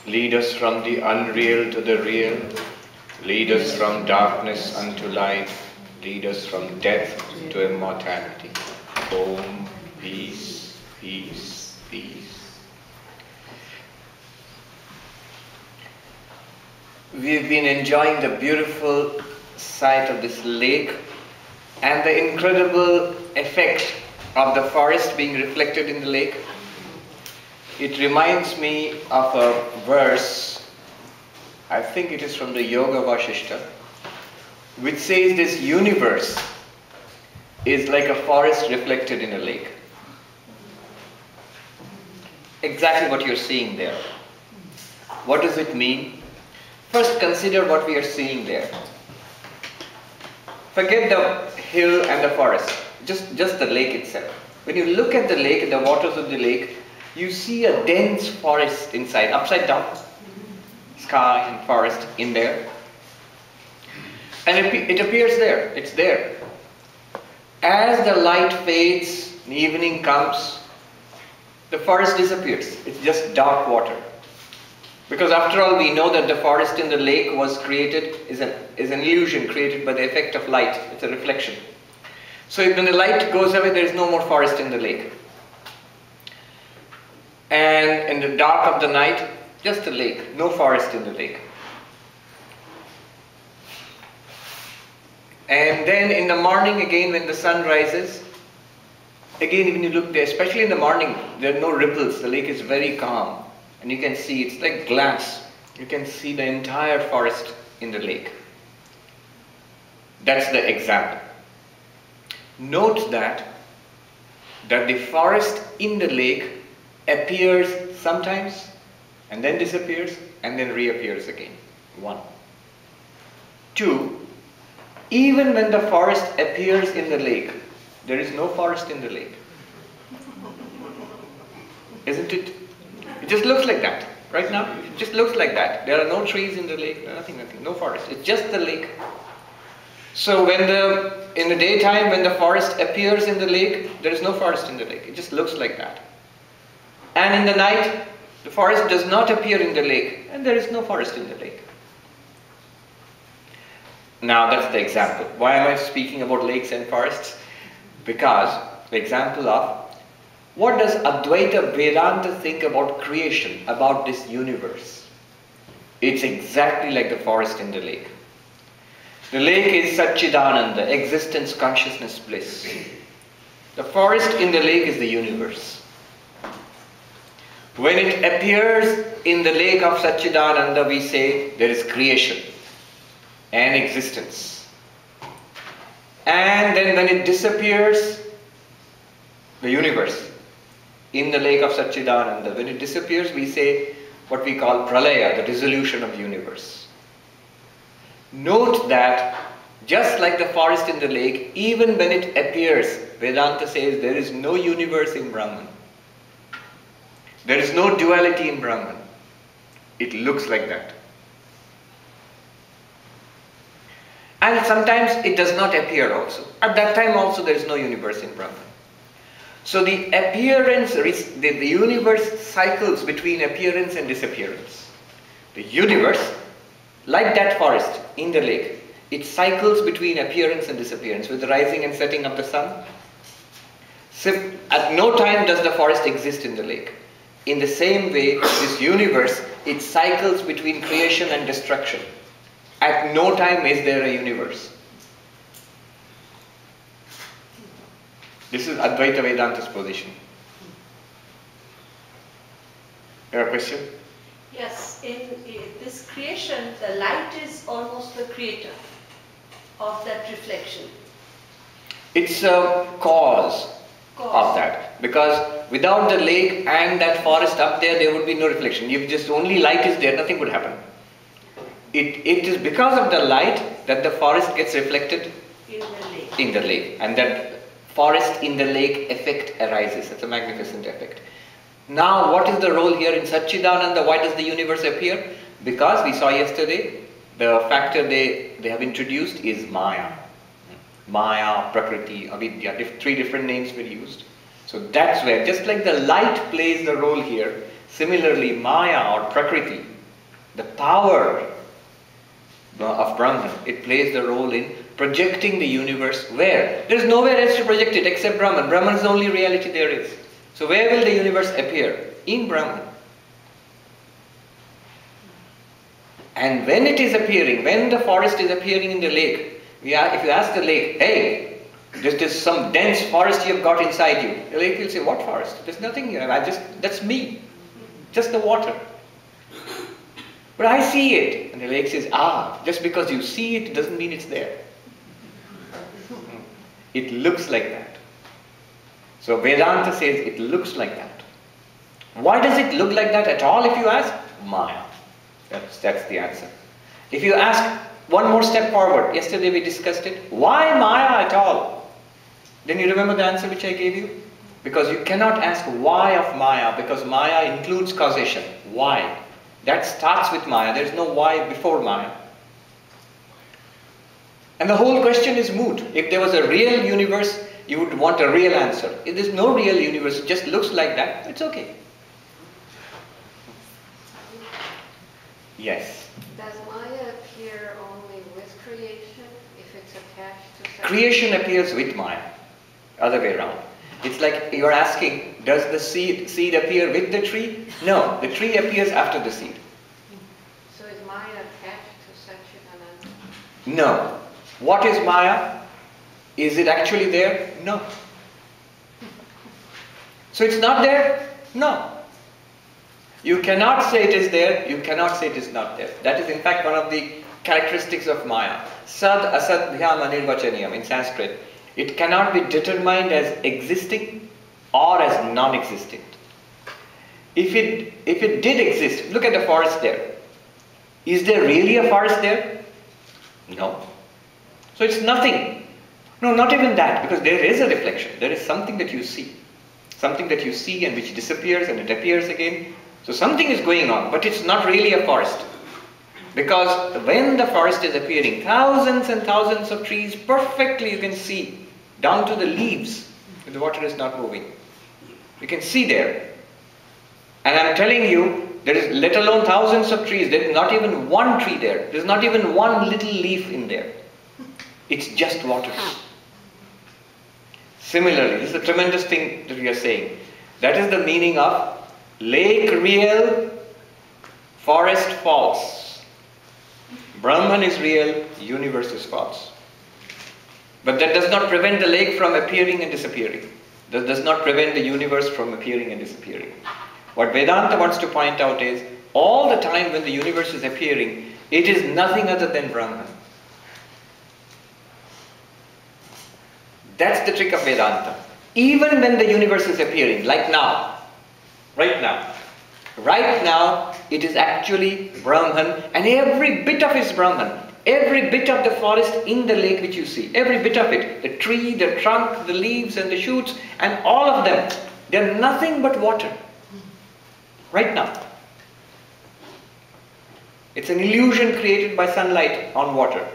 Lead us from the unreal to the real. Lead us from darkness unto light. Lead us from death to immortality. Om, peace, peace, peace. We've been enjoying the beautiful sight of this lake and the incredible effect of the forest being reflected in the lake. It reminds me of a verse, I think it is from the Yoga Vashishta, which says this universe is like a forest reflected in a lake. Exactly what you're seeing there. What does it mean? First, consider what we are seeing there. Forget the hill and the forest, just the lake itself. When you look at the lake, the waters of the lake, you see a dense forest inside, upside down. Sky and forest in there. And it appears there, it's there. As the light fades, the evening comes, the forest disappears. It's just dark water. Because after all, we know that the forest in the lake was created, is an illusion created by the effect of light. It's a reflection. So when the light goes away, there is no more forest in the lake. And in the dark of the night, just a lake, no forest in the lake. And then in the morning again, when the sun rises, again when you look there, especially in the morning, there are no ripples, the lake is very calm. And you can see, it's like glass. You can see the entire forest in the lake. That's the example. Note that the forest in the lake appears sometimes and then disappears and then reappears again. 1. 2. Even when the forest appears in the lake, there is no forest in the lake. Isn't it? It just looks like that. Right now, it just looks like that. There are no trees in the lake, nothing, no forest. It's just the lake. So in the daytime, when the forest appears in the lake, there is no forest in the lake. It just looks like that. And in the night, the forest does not appear in the lake, and there is no forest in the lake. Now that's the example. Why am I speaking about lakes and forests? Because the example of what does Advaita Vedanta think about creation, about this universe? It's exactly like the forest in the lake. The lake is Satchidananda, existence, consciousness, bliss. The forest in the lake is the universe. When it appears in the lake of Satchidananda, we say there is creation and existence. And then when it disappears, the universe in the lake of Satchidananda, when it disappears, we say what we call pralaya, the dissolution of the universe. Note that just like the forest in the lake, even when it appears, Vedanta says there is no universe in Brahman. There is no duality in Brahman. It looks like that. And sometimes it does not appear also. At that time also there is no universe in Brahman. So the appearance, the universe cycles between appearance and disappearance. The universe, like that forest in the lake, it cycles between appearance and disappearance with the rising and setting of the sun. So at no time does the forest exist in the lake. In the same way, this universe, it cycles between creation and destruction. At no time is there a universe. This is Advaita Vedanta's position. You have a question? Yes, in this creation, the light is almost the creator of that reflection. It's a cause of that. Because without the lake and that forest up there, there would be no reflection. If just only light is there, nothing would happen. It is because of the light that the forest gets reflected in the lake. And that forest in the lake effect arises. It's a magnificent effect. Now, what is the role here in Satchidananda? Why does the universe appear? Because we saw yesterday, the factor they have introduced is Maya. Maya, Prakriti, Avidya, 3 different names were used. So that's where, just like the light plays the role here, similarly Maya or Prakriti The power of Brahman, it plays the role in projecting the universe where? There is nowhere else to project it except Brahman. Brahman is the only reality there is. So where will the universe appear? In Brahman. And when it is appearing, when the forest is appearing in the lake, if you ask the lake, hey, there's some dense forest you've got inside you. The lake will say, what forest? There's nothing here. That's me. Just the water. But I see it. And the lake says, just because you see it doesn't mean it's there. It looks like that. So Vedanta says it looks like that. Why does it look like that at all if you ask? Maya. That's the answer. If you ask one more step forward, yesterday we discussed it, why Maya at all? Then you remember the answer which I gave you? Because you cannot ask why of Maya, because Maya includes causation. Why? That starts with Maya. There is no why before Maya. And the whole question is moot. If there was a real universe, you would want a real answer. If there is no real universe, it just looks like that, it's okay. Yes. Does Maya appear only with creation if it's attached to something? Creation appears with Maya. Other way around. It's like you're asking, does the seed appear with the tree? No, the tree appears after the seed. So is Maya attached to Satchidananda? No. What is Maya? Is it actually there? No. So it's not there? No. You cannot say it is there, you cannot say it is not there. That is in fact one of the characteristics of Maya. Sad asad bhyam anirvachaniyam in Sanskrit. It cannot be determined as existing or as non-existent. If it did exist, look at the forest there. Is there really a forest there? No. So it's nothing. No, not even that, because there is a reflection. There is something that you see. Something that you see and which disappears and it appears again. So something is going on, but it's not really a forest. Because when the forest is appearing, thousands and thousands of trees perfectly you can see, down to the leaves, if the water is not moving. You can see there. And I'm telling you, there is, let alone thousands of trees, there is not even one tree there. There is not even one little leaf in there. It's just water. Similarly, this is a tremendous thing that we are saying. That is the meaning of lake real, forest false. Brahman is real, universe is false. But that does not prevent the lake from appearing and disappearing. That does not prevent the universe from appearing and disappearing. What Vedanta wants to point out is, all the time when the universe is appearing, it is nothing other than Brahman. That's the trick of Vedanta. Even when the universe is appearing, like now, right now, it is actually Brahman, and every bit of it is Brahman. Every bit of the forest in the lake which you see, every bit of it, the tree, the trunk, the leaves and the shoots, and all of them, they are nothing but water. Right now. It's an illusion created by sunlight on water.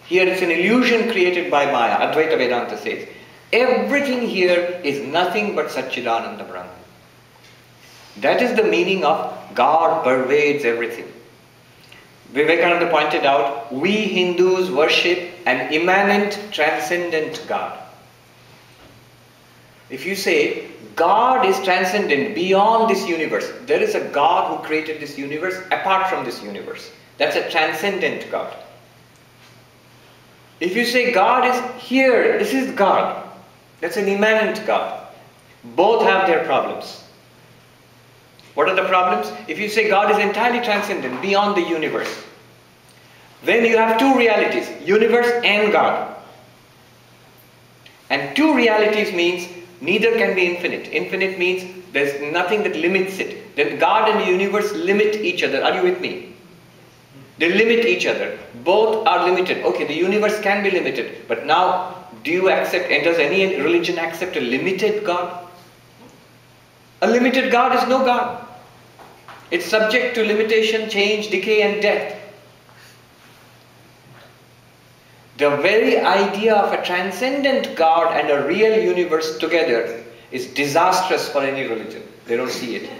Here it's an illusion created by Maya. Advaita Vedanta says, everything here is nothing but Satchidananda Brahman. That is the meaning of God pervades everything. Vivekananda pointed out, we Hindus worship an immanent, transcendent God. If you say, God is transcendent beyond this universe, there is a God who created this universe apart from this universe. That's a transcendent God. If you say God is here, this is God, that's an immanent God. Both have their problems. What are the problems? If you say God is entirely transcendent, beyond the universe, then you have two realities, universe and God. And two realities means neither can be infinite. Infinite means there's nothing that limits it. Then God and the universe limit each other. Are you with me? They limit each other. Both are limited. Okay, the universe can be limited. But now, do you accept, and does any religion accept a limited God? A limited God is no God. It's subject to limitation, change, decay and death. The very idea of a transcendent God and a real universe together is disastrous for any religion. They don't see it.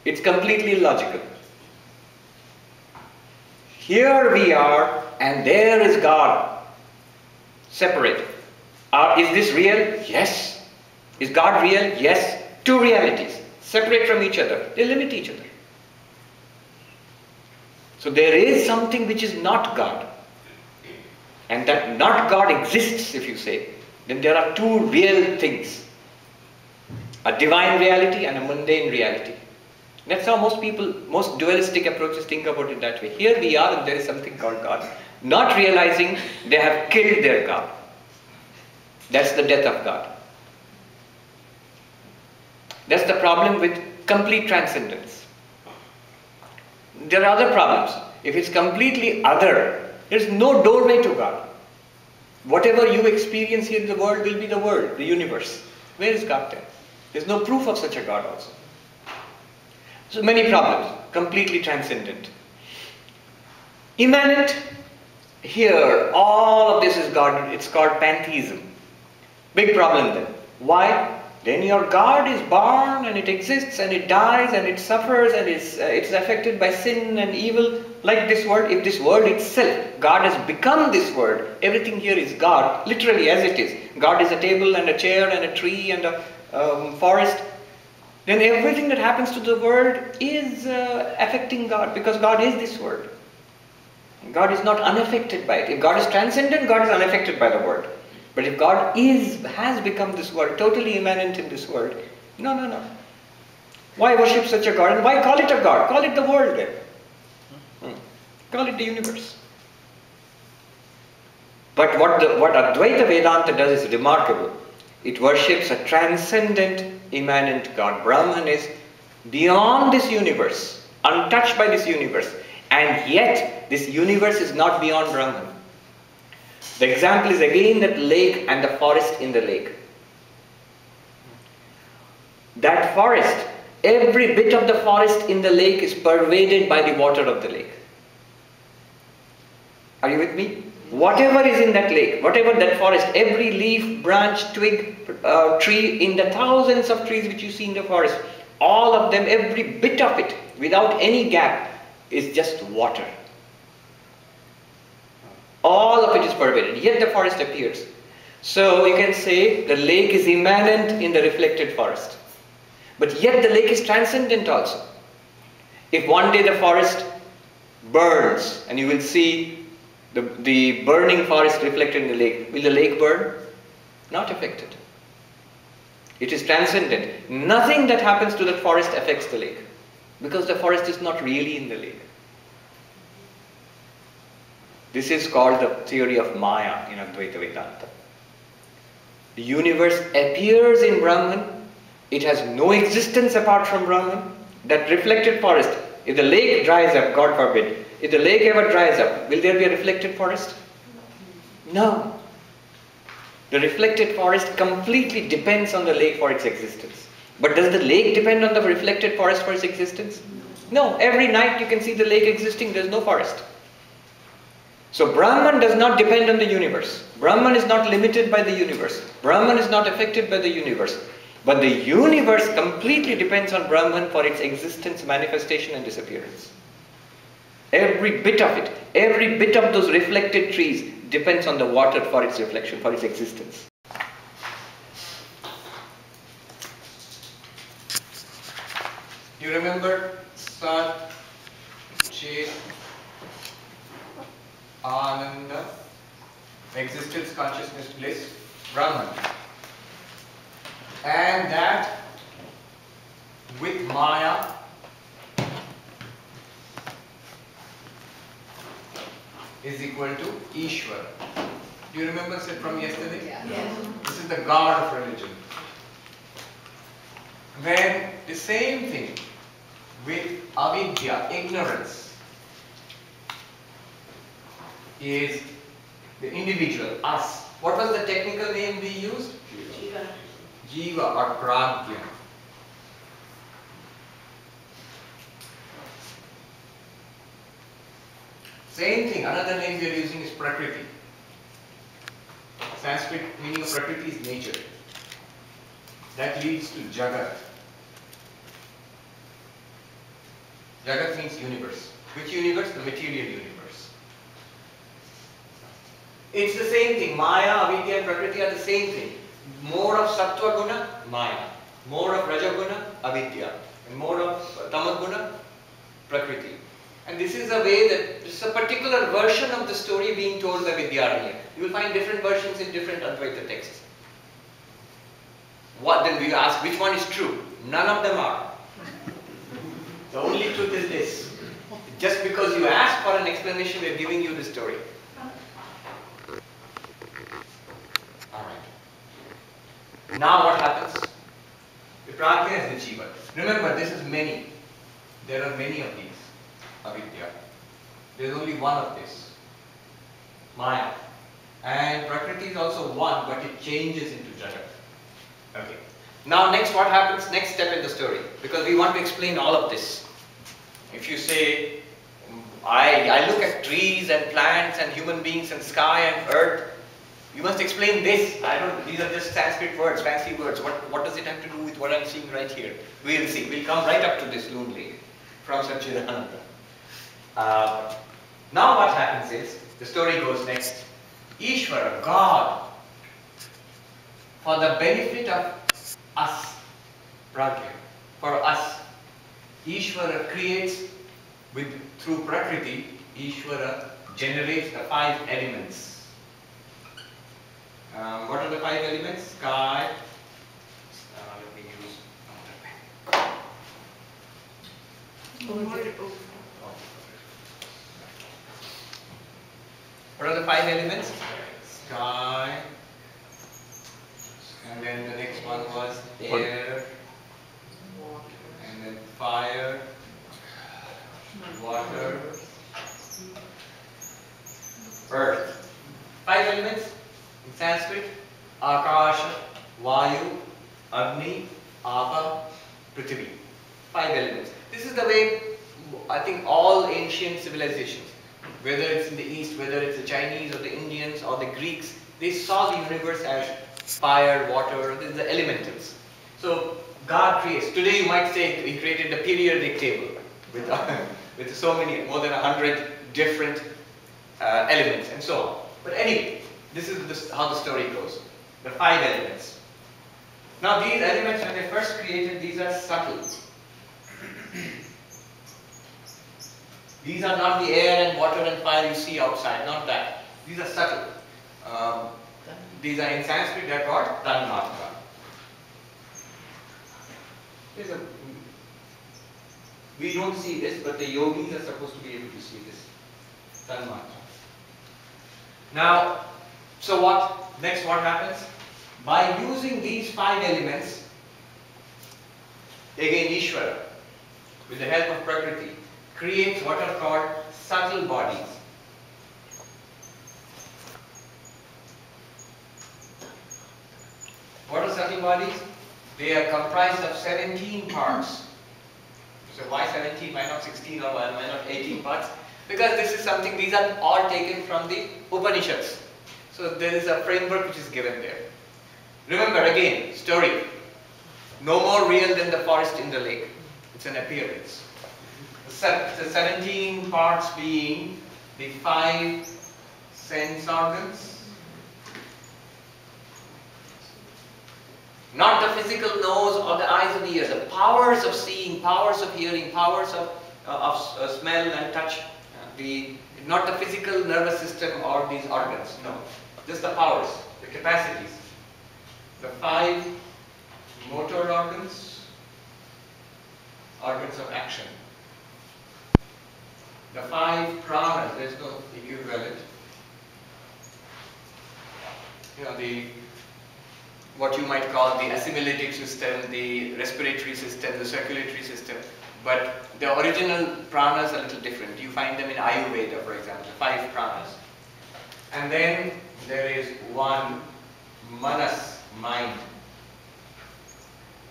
It's completely illogical. Here we are and there is God. Separate. Is this real? Yes. Is God real? Yes. Two realities. Separate from each other. They limit each other. So there is something which is not God. And that not God exists, if you say, then there are two real things. A divine reality and a mundane reality. That's how most dualistic approaches think about it that way. Here we are and there is something called God. Not realizing they have killed their God. That's the death of God. That's the problem with complete transcendence. There are other problems. If it's completely other, there's no doorway to God. Whatever you experience here in the world will be the world, the universe. Where is God then? There's no proof of such a God also. So many problems, completely transcendent. Immanent, here all of this is God, it's called pantheism. Big problem then. Why? Then your God is born and it exists and it dies and it suffers and it's affected by sin and evil like this world. If this world itself, God has become this world, everything here is God, literally as it is. God is a table and a chair and a tree and a forest. Then everything that happens to the world is affecting God because God is this world. God is not unaffected by it. If God is transcendent, God is unaffected by the world. But if God has become this world, totally immanent in this world, no. Why worship such a God? And why call it a God? Call it the world then. Call it the universe. But what Advaita Vedanta does is remarkable. It worships a transcendent, immanent God. Brahman is beyond this universe, untouched by this universe. And yet, this universe is not beyond Brahman. The example is again that lake and the forest in the lake. That forest, every bit of the forest in the lake is pervaded by the water of the lake. Are you with me? Whatever is in that lake, whatever that forest, every leaf, branch, twig, tree, in the thousands of trees which you see in the forest, all of them, every bit of it, without any gap, is just water. All of it is pervaded, yet the forest appears. So you can say the lake is immanent in the reflected forest. But yet the lake is transcendent also. If one day the forest burns and you will see the burning forest reflected in the lake, will the lake burn? Not affected. It is transcendent. Nothing that happens to that forest affects the lake because the forest is not really in the lake. This is called the theory of Maya in Advaita Vedanta. The universe appears in Brahman. It has no existence apart from Brahman. That reflected forest, if the lake dries up, God forbid, if the lake ever dries up, will there be a reflected forest? No. The reflected forest completely depends on the lake for its existence. But does the lake depend on the reflected forest for its existence? No. Every night you can see the lake existing, there is no forest. So Brahman does not depend on the universe. Brahman is not limited by the universe. Brahman is not affected by the universe. But the universe completely depends on Brahman for its existence, manifestation and disappearance. Every bit of it, every bit of those reflected trees depends on the water for its reflection, for its existence. You remember Sat Chit Ananda, existence, consciousness, bliss, Brahman. And that with Maya is equal to Ishwar. Do you remember it from yesterday? Yes. This is the God of religion. When the same thing with avidya, ignorance, is the individual, us. What was the technical name we used? Jiva. Jiva or Pragya. Same thing, another name we are using is Prakriti. Sanskrit meaning of Prakriti is nature. That leads to Jagat. Jagat means universe. Which universe? The material universe. It's the same thing. Maya, avidya and prakriti are the same thing. More of sattva guna, maya. More of raja guna, avidya. And more of tama guna, prakriti. And this is a way that, this is a particular version of the story being told by Vidyaranya. You will find different versions in different Advaita texts. What then we ask, which one is true? None of them are. The only truth is this. Just because you ask for an explanation, we are giving you the story. Alright. Now what happens? The prajna is the jiva. Remember, this is many. There are many of these. Avidya. There is only one of this. Maya. And prakriti is also one, but it changes into jagat. Okay. Now next what happens? Next step in the story. Because we want to explain all of this. If you say, I look at trees and plants and human beings and sky and earth, you must explain this. These are just Sanskrit words, fancy words. What does it have to do with what I'm seeing right here? We'll see. We'll come right up to this Loon Lake from Satchidananda. Now what happens is, the story goes next. Ishvara, God, for the benefit of us, prajna, for us, Ishvara creates through Prakriti, Ishvara generates the 5 elements. What are the 5 elements? Sky, let me use. What are the 5 elements? Sky, and then the next one was air, and then fire, water, earth. 5 elements in Sanskrit: Akasha, Vayu, Agni, Apa, Prithvi. 5 elements. This is the way I think all ancient civilizations, whether it's in the East, whether it's the Chinese or the Indians or the Greeks, they saw the universe as fire, water, the elementals. So God creates. Today you might say He created the periodic table with so many, more than 100 different elements and so on. But anyway, this is how the story goes. The 5 elements. Now these elements, when they first created, these are subtle. These are not the air and water and fire you see outside, not that. These are subtle. These are in Sanskrit, they are called tanmatra. We don't see this, but the yogis are supposed to be able to see this. Tanmatra. Now, so what? Next what happens? By using these 5 elements, again Ishvara, with the help of Prakriti, creates what are called subtle bodies. What are subtle bodies? They are comprised of 17 parts. So why 17? Why not 16 or why not 18 parts? Because this is something, these are all taken from the Upanishads. So there is a framework which is given there. Remember again, story. No more real than the forest in the lake. It's an appearance. The 17 parts being the 5 sense organs. Not the physical nose or the eyes or the ears. The powers of seeing, powers of hearing, powers of smell and touch. Not the physical nervous system or these organs. No. Just the powers, the capacities. The 5 motor organs, organs of action. The 5 pranas, there is no equivalent. What you might call the assimilative system, the respiratory system, the circulatory system. But the original pranas are a little different. You find them in Ayurveda, for example, the 5 pranas. And then there is 1 manas, mind.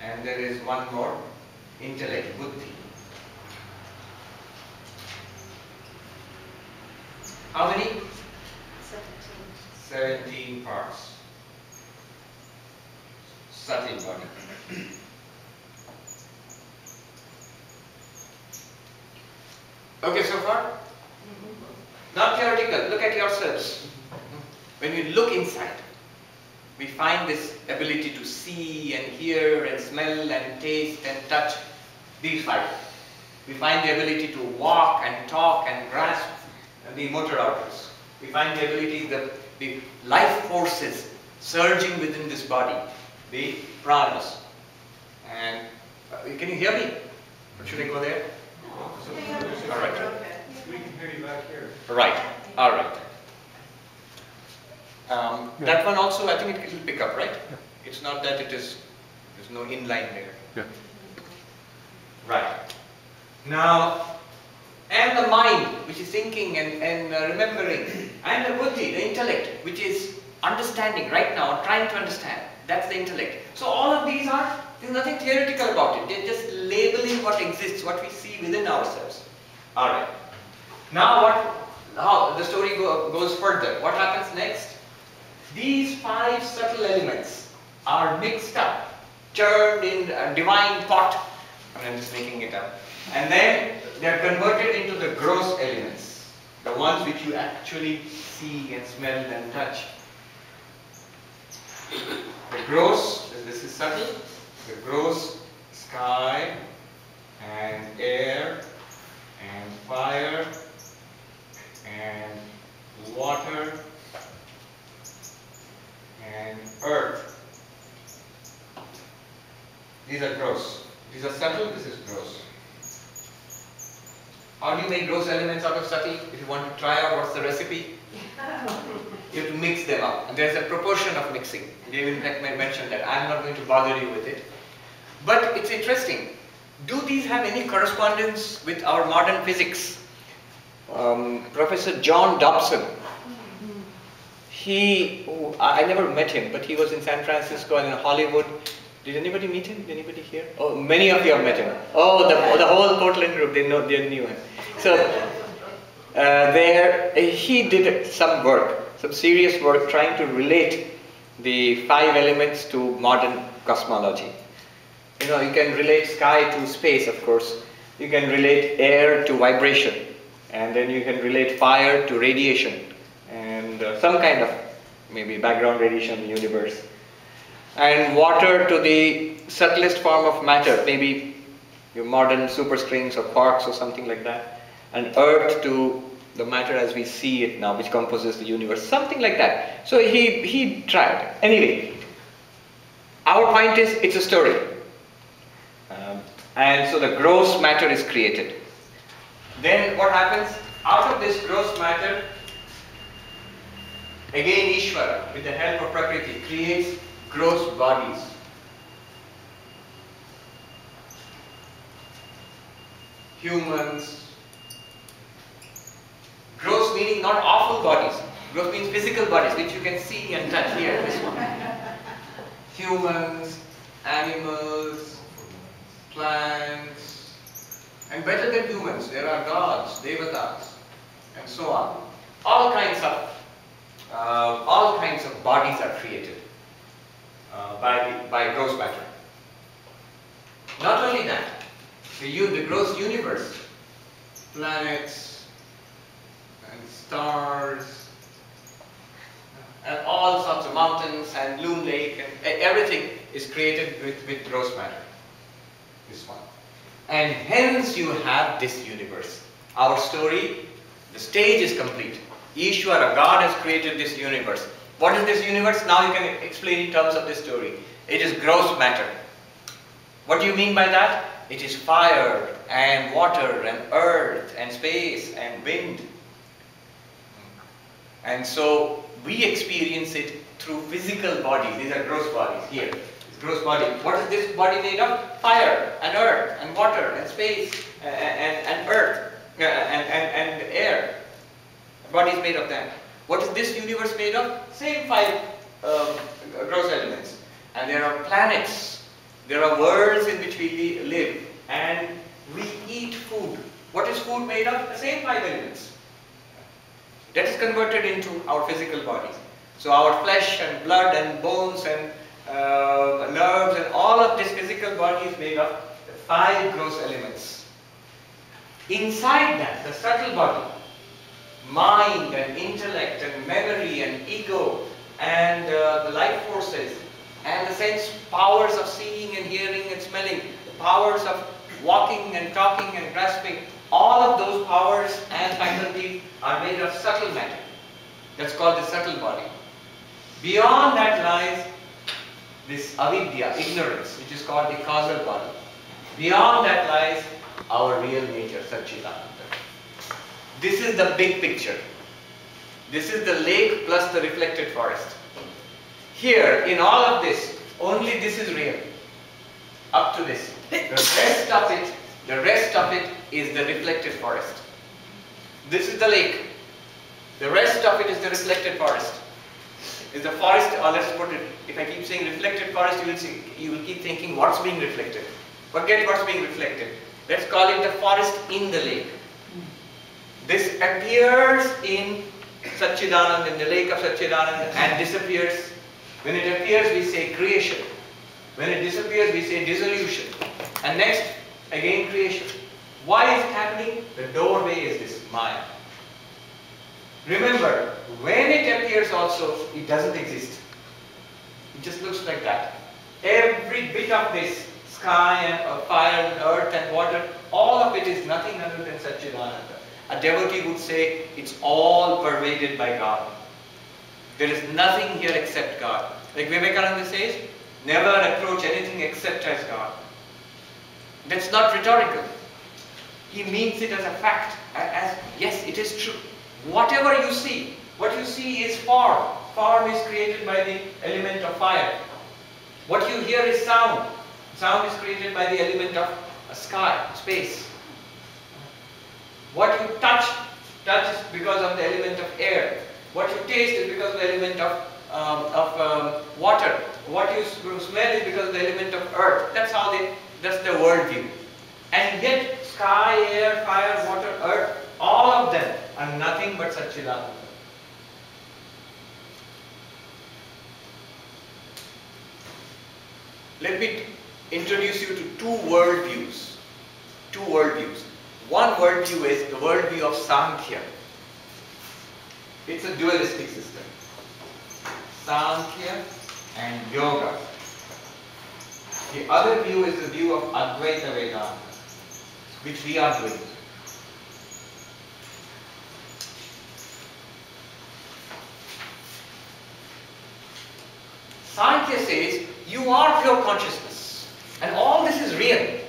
And there is 1 more, intellect, buddhi. How many? 17 parts. Subtle body. Okay, so far? Not theoretical. Look at yourselves. when we look inside, we find this ability to see and hear and smell and taste and touch, these five. We find the ability to walk and talk and grasp the motor organs. We find the ability, the life forces surging within this body, the pranas. And can you hear me? Or should I go there? All right. We can hear you back here. Right. All right. That one also, I think it will pick up, right? Yeah. It's not that there's no inline there. Yeah. Right. Now, and the mind, which is thinking and remembering, and the buddhi, the intellect, which is understanding right now, trying to understand. That's the intellect. So all of these there's nothing theoretical about it. They're just labeling what exists, what we see within ourselves. All right. Now how the story goes further. What happens next? These five subtle elements are mixed up, churned in a divine pot. I'm just making it up. And then they're converted into the gross elements, the ones which you actually see and smell and touch. The gross, this is subtle, the gross sky and air and fire and water and earth. These are gross. These are subtle, this is gross. How do you make gross elements out of subtle? If you want to try out what's the recipe, you have to mix them up. And there's a proportion of mixing. David mentioned that. I'm not going to bother you with it. But it's interesting. Do these have any correspondence with our modern physics? Professor John Dobson, I never met him, but he was in San Francisco and in Hollywood. Did anybody meet him? Did anybody here? Oh, many of you have met him. Oh, the whole Portland group, they knew him. So he did some work, some serious work trying to relate the five elements to modern cosmology. You know, you can relate sky to space, of course. You can relate air to vibration. And then you can relate fire to radiation. And some kind of maybe background radiation in the universe. And water to the subtlest form of matter, maybe your modern superstrings or quarks or something like that. And earth to the matter as we see it now, which composes the universe, something like that. So he tried. Anyway, our point is, it's a story. And so the gross matter is created. Then what happens? Out of this gross matter, again Ishvara, with the help of Prakriti, creates gross bodies. Humans. Gross meaning not awful bodies. Gross means physical bodies, which you can see and touch here, this one. Humans, animals, plants, and better than humans, there are gods, devatas, and so on. All kinds of bodies are created by gross matter. Not only that, the gross universe, planets and stars, and all sorts of mountains and Loon Lake, and everything is created with gross matter. This one. And hence you have this universe. Our story, the stage is complete. Ishvara, God has created this universe. What is this universe? Now you can explain in terms of this story. It is gross matter. What do you mean by that? It is fire and water and earth and space and wind. And so we experience it through physical bodies. These are gross bodies here. Gross body. What is this body made of? Fire and earth and water and space and earth and air. The body is made of that. What is this universe made of? Same five gross elements. And there are planets. There are worlds in which we live. And we eat food. What is food made of? The same five elements. That is converted into our physical bodies. So our flesh and blood and bones and nerves and all of this physical body is made of the five gross elements. Inside that, the subtle body, mind and intellect and memory and ego and the life forces and the sense powers of seeing and hearing and smelling, the powers of walking and talking and grasping, all of those powers and faculties are made of subtle matter. That's called the subtle body. Beyond that lies this avidya, ignorance, which is called the causal body. Beyond that lies our real nature, Satchidananda. This is the big picture. This is the lake plus the reflected forest. Here, in all of this, only this is real. Up to this. The rest of it is the reflected forest. This is the lake. The rest of it is the reflected forest. Is the forest, or let's put it, if I keep saying reflected forest, you will keep thinking what's being reflected. Forget what's being reflected. Let's call it the forest in the lake. This appears in Satchidananda, in the lake of Satchidananda, and disappears. When it appears, we say creation. When it disappears, we say dissolution. And next, again creation. Why is it happening? The doorway is this Maya. Remember, when it appears also, it doesn't exist. It just looks like that. Every bit of this, sky and fire and earth and water, all of it is nothing other than Satchidananda. A devotee would say, it's all pervaded by God. There is nothing here except God. Like Vivekananda says, never approach anything except as God. That's not rhetorical. He means it as a fact. As yes, it is true. Whatever you see, what you see is form. Form is created by the element of fire. What you hear is sound. Sound is created by the element of sky, space. What you touch is because of the element of air. What you taste is because of the element of water. What you smell is because of the element of earth. That's the worldview. And yet, sky, air, fire, water, earth, all of them are nothing but Satchidananda. Let me introduce you to two worldviews. Two worldviews. One worldview is the worldview of Sankhya. It's a dualistic system. Sankhya and Yoga. The other view is the view of Advaita Vedanta, which we are doing. Sankhya says, you are pure consciousness. And all this is real.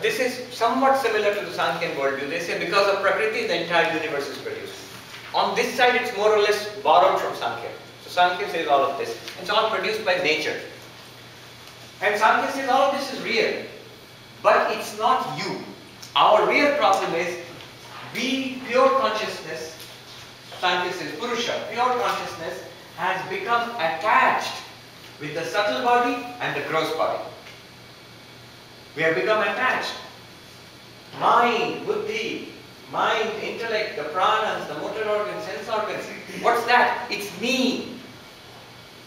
This is somewhat similar to the Sankhya worldview. They say because of Prakriti, the entire universe is produced. On this side, it's more or less borrowed from Sankhya. So Sankhya says all of this. It's all produced by nature. And Sankhya says all of this is real. But it's not you. Our real problem is, we, pure consciousness, Sankhya says Purusha, pure consciousness, has become attached with the subtle body and the gross body. We have become attached. Mind, buddhi, mind, intellect, the pranas, the motor organs, sense organs. What's that? It's me.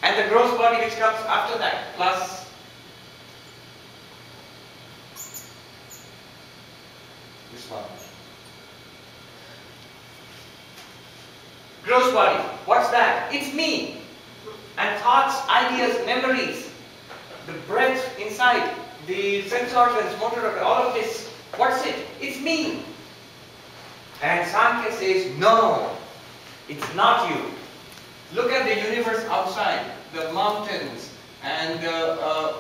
And the gross body which comes after that, plus this one. Gross body. What's that? It's me. And thoughts, ideas, memories, the breath inside, the sense organs, motor organs, all of this. What's it? It's me. And Sankhya says, no, it's not you. Look at the universe outside, the mountains and the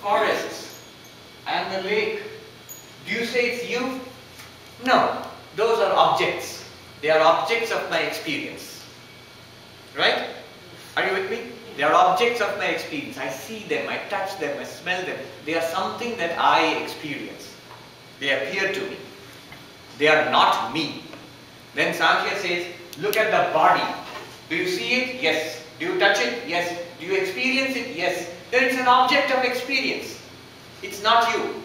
forests and the lake. Do you say it's you? No, those are objects. They are objects of my experience. Right? Are you with me? They are objects of my experience. I see them, I touch them, I smell them. They are something that I experience. They appear to me. They are not me. Then Sankhya says, look at the body. Do you see it? Yes. Do you touch it? Yes. Do you experience it? Yes. Then it's an object of experience. It's not you.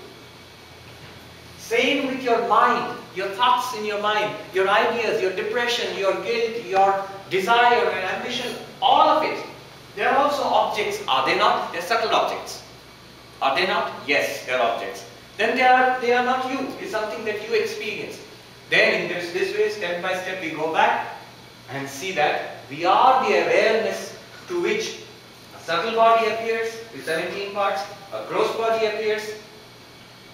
Same with your mind, your thoughts in your mind, your ideas, your depression, your guilt, your desire and ambition, all of it. They are also objects, are they not? They are subtle objects. Are they not? Yes, they are objects. Then they are not you. It's something that you experience. Then in this way, step by step, we go back and see that we are the awareness to which a subtle body appears with 17 parts, a gross body appears,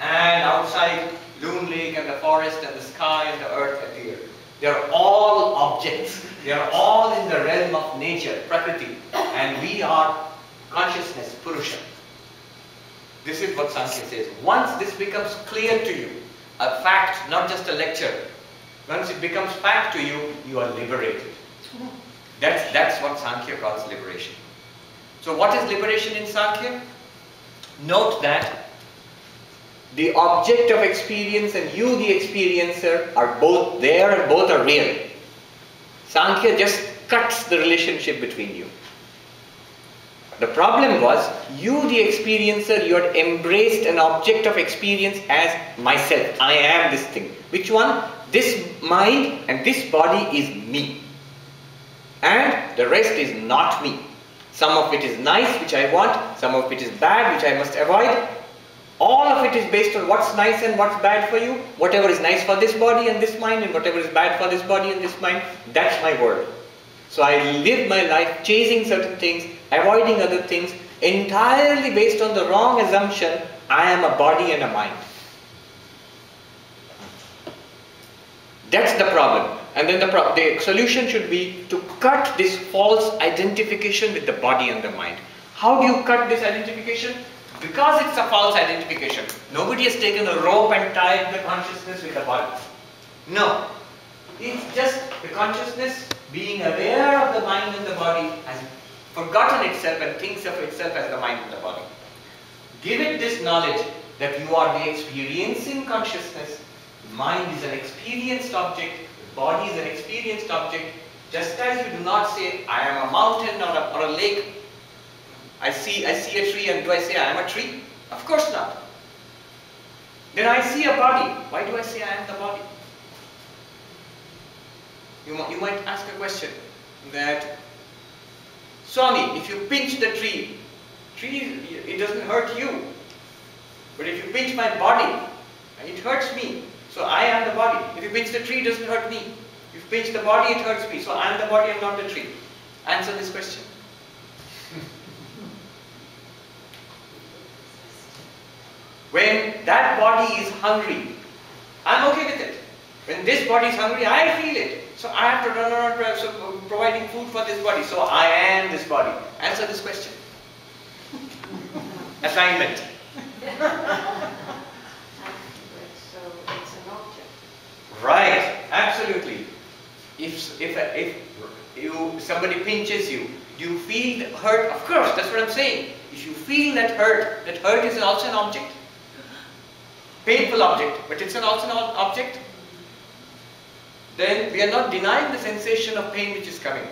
and outside Loon Lake and the forest and the sky and the earth appear. They are all objects. They are all in the realm of nature, Prakriti, and we are consciousness, Purusha. This is what Sankhya says. Once this becomes clear to you, a fact, not just a lecture, once it becomes fact to you, you are liberated. That's what Sankhya calls liberation. So what is liberation in Sankhya? Note that the object of experience and you, the experiencer, are both there and both are real. Sankhya just cuts the relationship between you. The problem was, you, the experiencer, you had embraced an object of experience as myself. I am this thing. Which one? This mind and this body is me. And the rest is not me. Some of it is nice, which I want. Some of it is bad, which I must avoid. All of it is based on what's nice and what's bad for you. Whatever is nice for this body and this mind, and whatever is bad for this body and this mind, that's my world. So I live my life chasing certain things, avoiding other things, entirely based on the wrong assumption, I am a body and a mind. That's the problem. And then the solution should be to cut this false identification with the body and the mind. How do you cut this identification? Because it's a false identification. Nobody has taken a rope and tied the consciousness with the body. No. It's just the consciousness being aware of the mind and the body has forgotten itself and thinks of itself as the mind and the body. Give it this knowledge that you are the experiencing consciousness. The mind is an experienced object. The body is an experienced object. Just as you do not say, I am a mountain or a lake. I see a tree, and do I say I am a tree? Of course not. Then I see a body. Why do I say I am the body? You might ask a question that, Swami, if you pinch the tree, it doesn't hurt you. But if you pinch my body, it hurts me. So I am the body. If you pinch the tree, it doesn't hurt me. If you pinch the body, it hurts me. So I am the body, I am not the tree. Answer this question. When that body is hungry, I'm okay with it. When this body is hungry, I feel it. So I have to run around providing food for this body. So I am this body. Answer this question. Assignment. So it's an object. Right, absolutely. If somebody pinches you, do you feel the hurt? Of course, that's what I'm saying. If you feel that hurt is also an object. Painful object, but it's also an object. Then we are not denying the sensation of pain which is coming.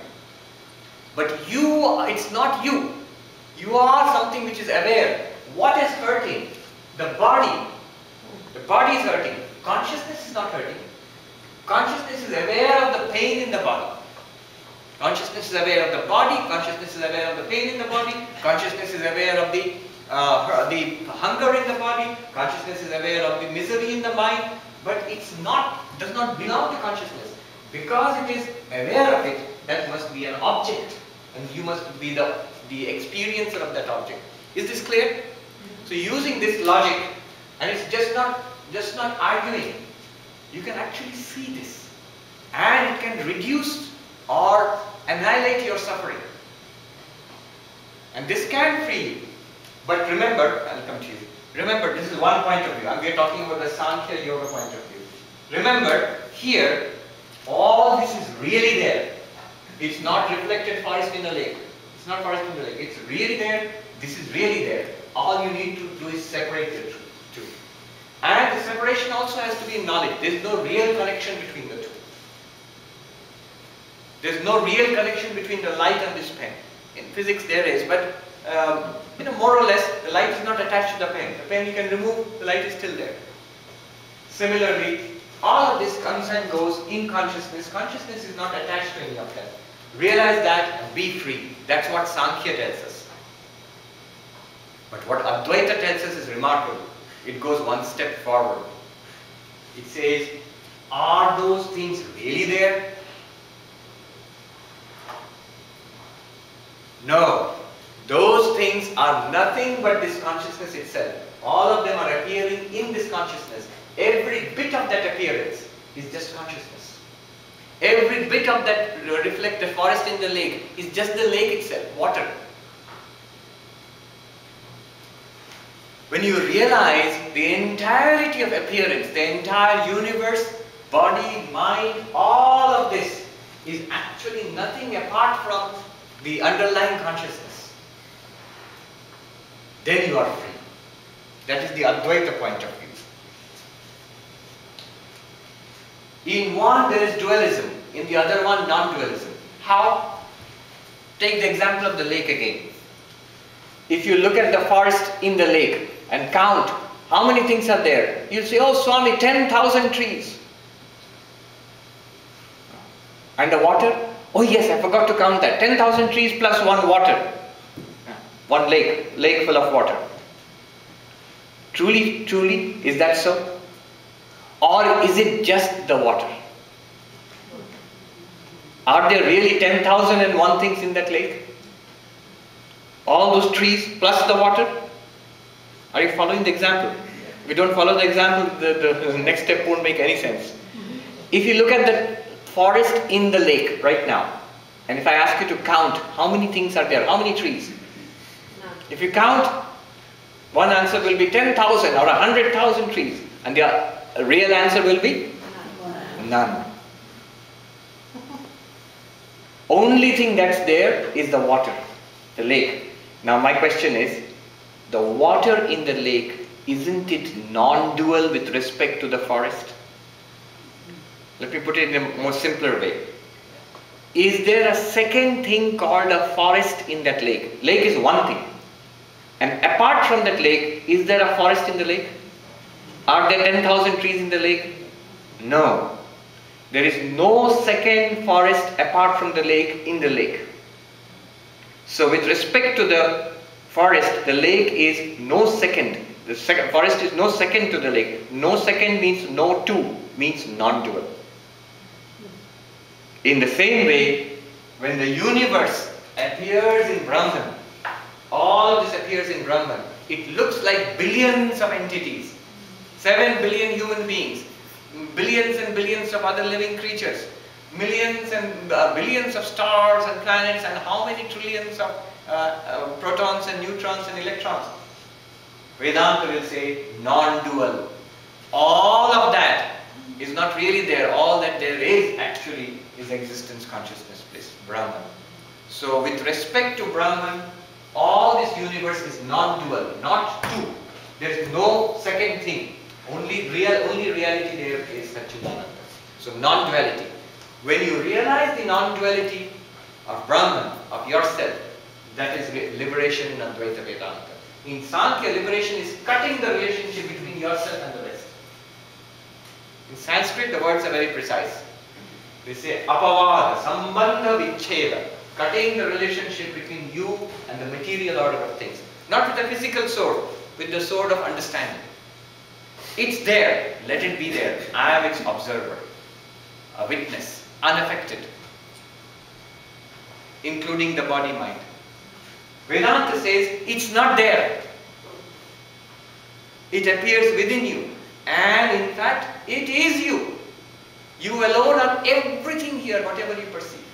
But it's not you. You are something which is aware. What is hurting? The body. The body is hurting. Consciousness is not hurting. Consciousness is aware of the pain in the body. Consciousness is aware of the body. Consciousness is aware of the pain in the body. Consciousness is aware of the hunger in the body. Consciousness is aware of the misery in the mind. But does not belong to consciousness. Because it is aware of it, that must be an object. And you must be the experiencer of that object. Is this clear? So using this logic, and it's just not arguing. You can actually see this. And it can reduce or annihilate your suffering. And this can free you. But remember, I'll come to you. Remember, this is one point of view. And we are talking about the Sankhya Yoga point of view. Remember, here, all this is really there. It's not reflected forest in a lake. It's not forest in the lake. It's really there. This is really there. All you need to do is separate the two. And the separation also has to be in knowledge. There is no real connection between the two. There is no real connection between the light and this pen. In physics there is, but more or less, the light is not attached to the pen. The pen you can remove, the light is still there. Similarly, all of this comes and goes in consciousness. Consciousness is not attached to any of that. Realize that and be free. That's what Sankhya tells us. But what Advaita tells us is remarkable. It goes one step forward. It says, Are those things really there? No. Those things are nothing but this consciousness itself. All of them are appearing in this consciousness. Every bit of that appearance is just consciousness. Every bit of that reflect the forest in the lake is just the lake itself, water. When you realize the entirety of appearance, the entire universe, body, mind, all of this is actually nothing apart from the underlying consciousness, then you are free. That is the Advaita point of view. In one there is dualism, in the other one non-dualism. How? Take the example of the lake again. If you look at the forest in the lake and count how many things are there, you'll say, oh Swami, 10,000 trees. And the water? Oh yes, I forgot to count that. 10,000 trees plus one water. One lake full of water. Truly, is that so? Or is it just the water? Are there really 10,001 things in that lake? All those trees plus the water? Are you following the example? If you don't follow the example, the next step won't make any sense. If you look at the forest in the lake right now, and if I ask you to count how many things are there, how many trees? If you count, one answer will be 10,000 or 100,000 trees, and the real answer will be none. Only thing that's there is the water, the lake. Now my question is, the water in the lake, isn't it non-dual with respect to the forest? Let me put it in a more simpler way. Is there a second thing called a forest in that lake? Lake is one thing. And apart from that lake, is there a forest in the lake? Are there 10,000 trees in the lake? No. There is no second forest apart from the lake in the lake. So with respect to the forest, the lake is no second. The forest is no second to the lake. No second means no two, means non-dual. In the same way, when the universe appears in Brahman, all this appears in Brahman, it looks like billions of entities, 7 billion human beings, billions and billions of other living creatures, millions and billions of stars and planets, and how many trillions of protons and neutrons and electrons. Vedanta will say non-dual. All of that is not really there. All that there is actually is existence, consciousness, bliss, Brahman. So with respect to Brahman, all this universe is non-dual, not two. There is no second thing. Only reality there is Satchidananda. So non-duality. When you realize the non-duality of Brahman, of yourself, that is liberation in Advaita Vedanta. In Sankhya, liberation is cutting the relationship between yourself and the rest. In Sanskrit, the words are very precise. They say apavada, sambandha vichcheda, cutting the relationship between you and the material order of things. Not with a physical sword, with the sword of understanding. It's there, let it be there. I am its observer, a witness, unaffected, including the body-mind. Vedanta says it's not there. It appears within you, and in fact, it is you. You alone are everything here, whatever you perceive.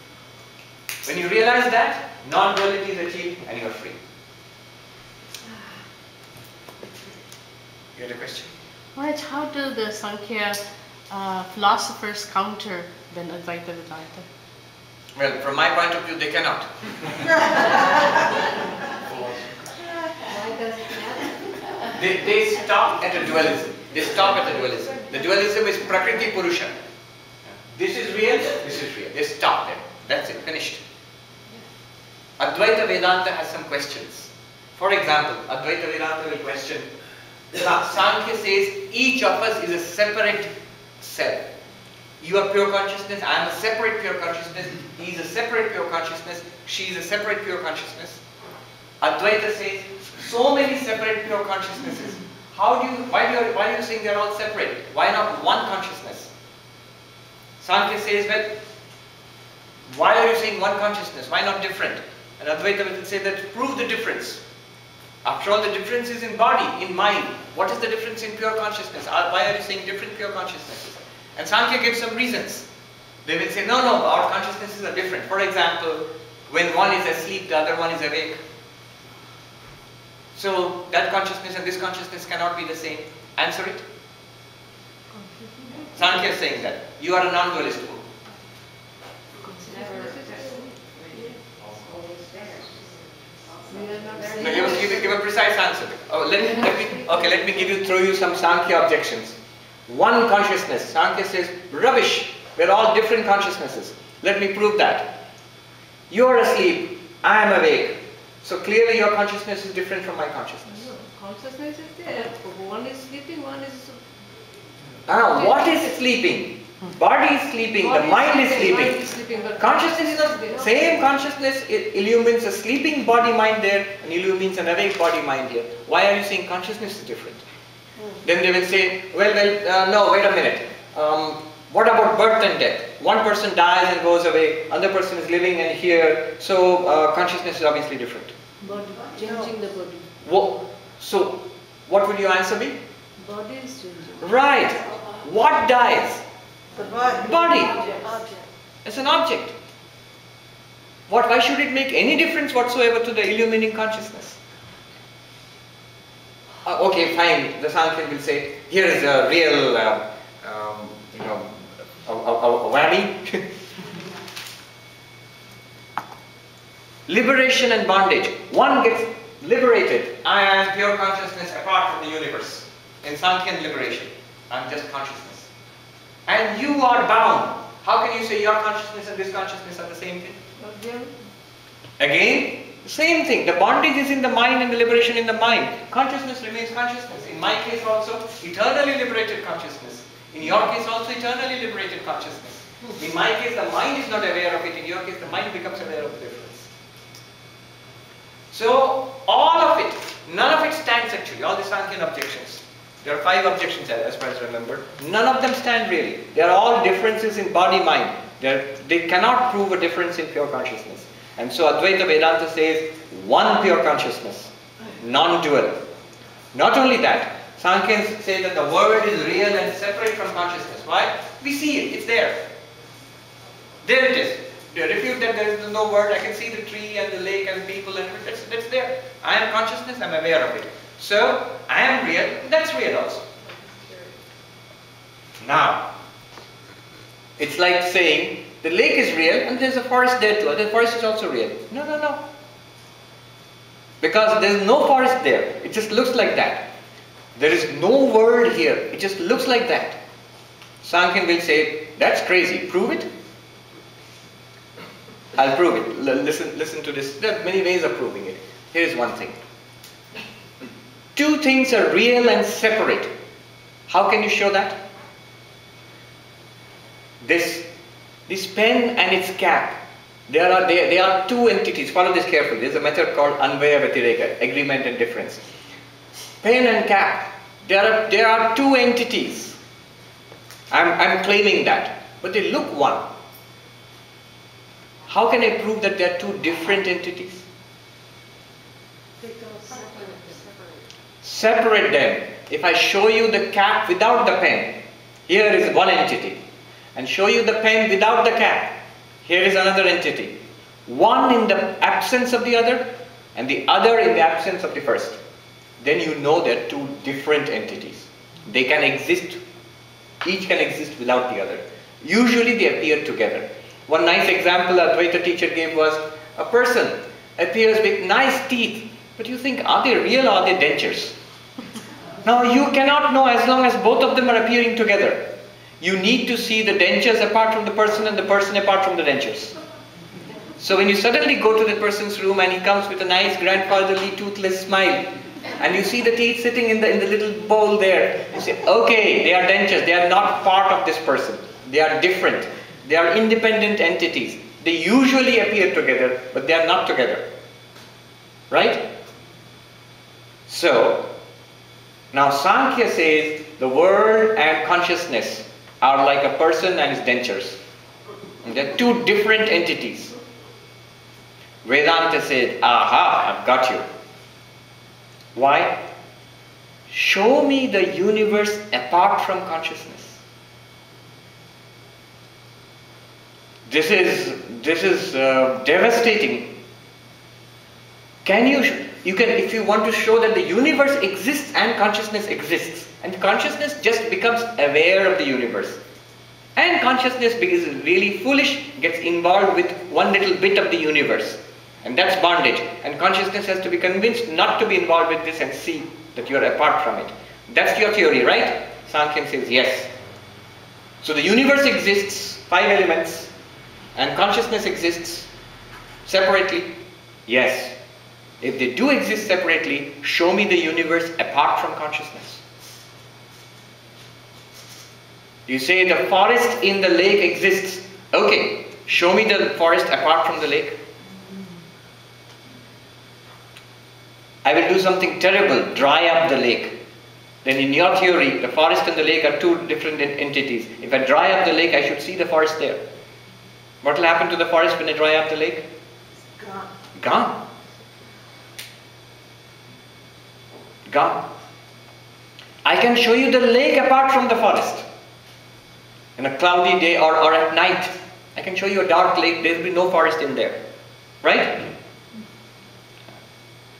When you realize that, non-duality is achieved and you are free. You had a question? Right, how do the Sankhya philosophers counter then Advaita Vedanta? Well, from my point of view, they cannot. Why does it matter? They stop at a dualism. They stop at the dualism. The dualism is Prakriti Purusha. This is real, this is real. They stop there. That's it, finished. Advaita Vedanta has some questions. For example, Advaita Vedanta will question, Sankhya says each of us is a separate self. You are pure consciousness, I am a separate pure consciousness, he is a separate pure consciousness, she is a separate pure consciousness. Advaita says, so many separate pure consciousnesses. Why do you think they are all separate? Why not one consciousness? Sankhya says, well, why are you saying one consciousness? Why not different? And Advaita will say that prove the difference. After all, the difference is in body, in mind. What is the difference in pure consciousness? Why are you saying different pure consciousnesses? And Sankhya gives some reasons. They will say, no, our consciousnesses are different. For example, when one is asleep, the other one is awake. So that consciousness and this consciousness cannot be the same. Answer it. Sankhya is saying that. You are a non-dualist. No, give a precise answer. Oh, let me throw you some Sankhya objections. One consciousness. Sankhya says, rubbish. We're all different consciousnesses. Let me prove that. You're asleep. I am awake. So clearly your consciousness is different from my consciousness. No, consciousness is there. One is sleeping, one is... What is sleeping? Body is sleeping, the mind is sleeping. Consciousness is not the same consciousness. It illumines a sleeping body mind there and illumines an awake body mind here. Why are you saying consciousness is different? Then they will say, no, wait a minute. What about birth and death? One person dies and goes away, other person is living and here, so consciousness is obviously different. Body, changing the body. So, what would your answer be? Body is changing. Right. What dies? The body. Body. Object. It's an object. Why should it make any difference whatsoever to the illumining consciousness? Okay, fine. The Sankhya will say, here is a real, a whammy. Liberation and bondage. One gets liberated. I am pure consciousness apart from the universe. In Sankhya liberation, I am just consciousness. And you are bound. How can you say your consciousness and this consciousness are the same thing? Again, same thing. The bondage is in the mind and the liberation in the mind. Consciousness remains consciousness. In my case also, eternally liberated consciousness. In your case also, eternally liberated consciousness. In my case, the mind is not aware of it. In your case, the mind becomes aware of the difference. So, all of it, none of it stands actually. All the Sankhyan objections. There are 5 objections as far as I remember. None of them stand really. They are all differences in body-mind. They cannot prove a difference in pure consciousness. And so Advaita Vedanta says, one pure consciousness, non-dual. Not only that, Sankhya say that the world is real and separate from consciousness. Why? We see it, it's there. There it is. They refute that there is no world. I can see the tree and the lake and people and everything. That's there. I am consciousness, I am aware of it. So, I am real, that's real also. Now, it's like saying, the lake is real and there's a forest there too. The forest is also real. No. Because there's no forest there. It just looks like that. There is no world here. It just looks like that. Sankhya will say, that's crazy. Prove it. I'll prove it. Listen to this. There are many ways of proving it. Here's one thing. 2 things are real and separate. How can you show that? This pen and its cap. They are 2 entities. Follow this carefully. There is a method called Anvaya Vyatireka, agreement and difference. Pen and cap. There are 2 entities. I'm claiming that. But they look one. How can I prove that they are 2 different entities? Separate them. If I show you the cap without the pen, here is one entity. And show you the pen without the cap, here is another entity. One in the absence of the other, and the other in the absence of the first. Then you know they're 2 different entities. They can exist, each can exist without the other. Usually they appear together. One nice example Advaita teacher gave was, a person appears with nice teeth, but you think, are they real or are they dentures? Now you cannot know as long as both of them are appearing together. You need to see the dentures apart from the person and the person apart from the dentures. So when you suddenly go to the person's room and he comes with a nice grandfatherly toothless smile, and you see the teeth sitting in the little bowl there, you say, okay, they are dentures, they are not part of this person. They are different. They are independent entities. They usually appear together, but they are not together. Right? So, now Sankhya says the world and consciousness are like a person and his dentures. And they're two different entities. Vedanta said, aha, I've got you. Why? Show me the universe apart from consciousness. This is devastating. You can, if you want to show that the universe exists and consciousness exists, and consciousness just becomes aware of the universe, and consciousness is really foolish, gets involved with one little bit of the universe, and that's bondage, and consciousness has to be convinced not to be involved with this and see that you are apart from it. That's your theory, right? Sankhya says yes. So the universe exists, 5 elements, and consciousness exists separately. Yes. If they do exist separately, show me the universe apart from consciousness. You say the forest in the lake exists. Okay, show me the forest apart from the lake. I will do something terrible, dry up the lake. Then in your theory, the forest and the lake are two different entities. If I dry up the lake, I should see the forest there. What will happen to the forest when I dry up the lake? Gone. Gone. Gone. I can show you the lake apart from the forest. In a cloudy day or at night, I can show you a dark lake, there will be no forest in there. Right?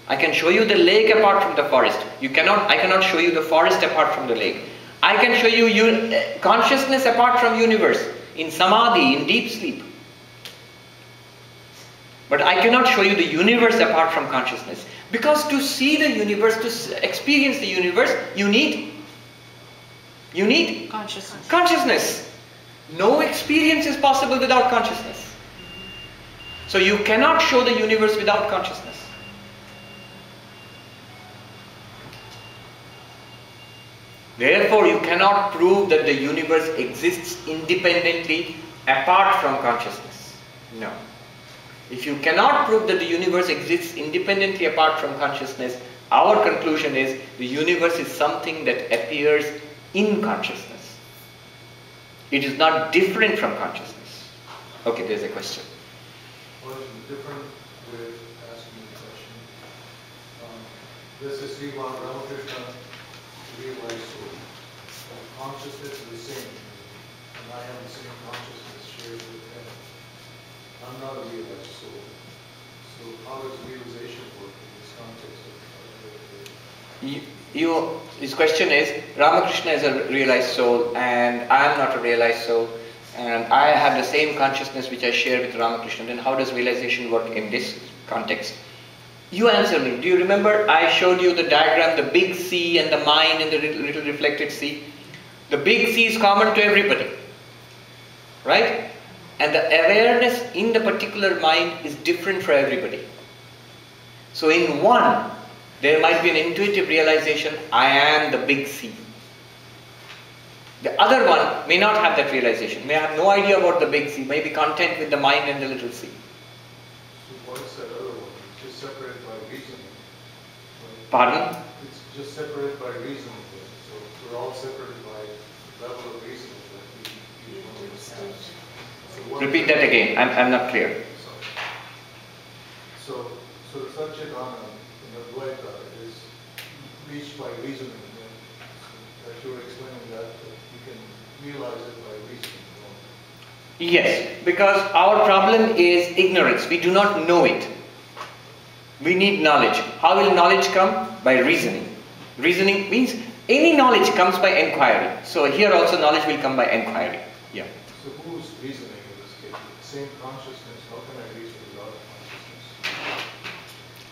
I can show you the lake apart from the forest. I cannot show you the forest apart from the lake. I can show you consciousness apart from universe, in samadhi, in deep sleep. But I cannot show you the universe apart from consciousness. Because to see the universe, to experience the universe, you need Consciousness. consciousness. No experience is possible without consciousness. So you cannot show the universe without consciousness. Therefore, you cannot prove that the universe exists independently apart from consciousness. No. If you cannot prove that the universe exists independently apart from consciousness, our conclusion is the universe is something that appears in consciousness. It is not different from consciousness. Okay, there's a question. What is the difference with asking the question? This is Sri Ramakrishna realized soul. Consciousness is the same, and I have the same consciousness shared with him. I'm not a realized soul. So how does realization work in this context of His question is, Ramakrishna is a realized soul and I am not a realized soul, and I have the same consciousness which I share with Ramakrishna. Then how does realization work in this context? You answer me. Do you remember I showed you the diagram, the big sea and the mind and the little reflected sea? The big sea is common to everybody, right? And the awareness in the particular mind is different for everybody. So in one, there might be an intuitive realization, I am the big sea. The other one may not have that realization, may have no idea about the big sea, may be content with the mind and the little sea. So what's that other one? It's just separated by reasoning. Pardon? It's just separated by reasoning. So we're all separated by level of reasoning that each one of us has. So Repeat that again, I'm not clear. So the Satchidana in the Dvaita is reached by reasoning. So that you were explaining that you can realize it by reasoning. Yes, because our problem is ignorance. We do not know it. We need knowledge. How will knowledge come? By reasoning. Reasoning means any knowledge comes by inquiry. So here also knowledge will come by inquiry. Yeah. So who's reasoning in this case? The same consciousness. How can I reason without consciousness?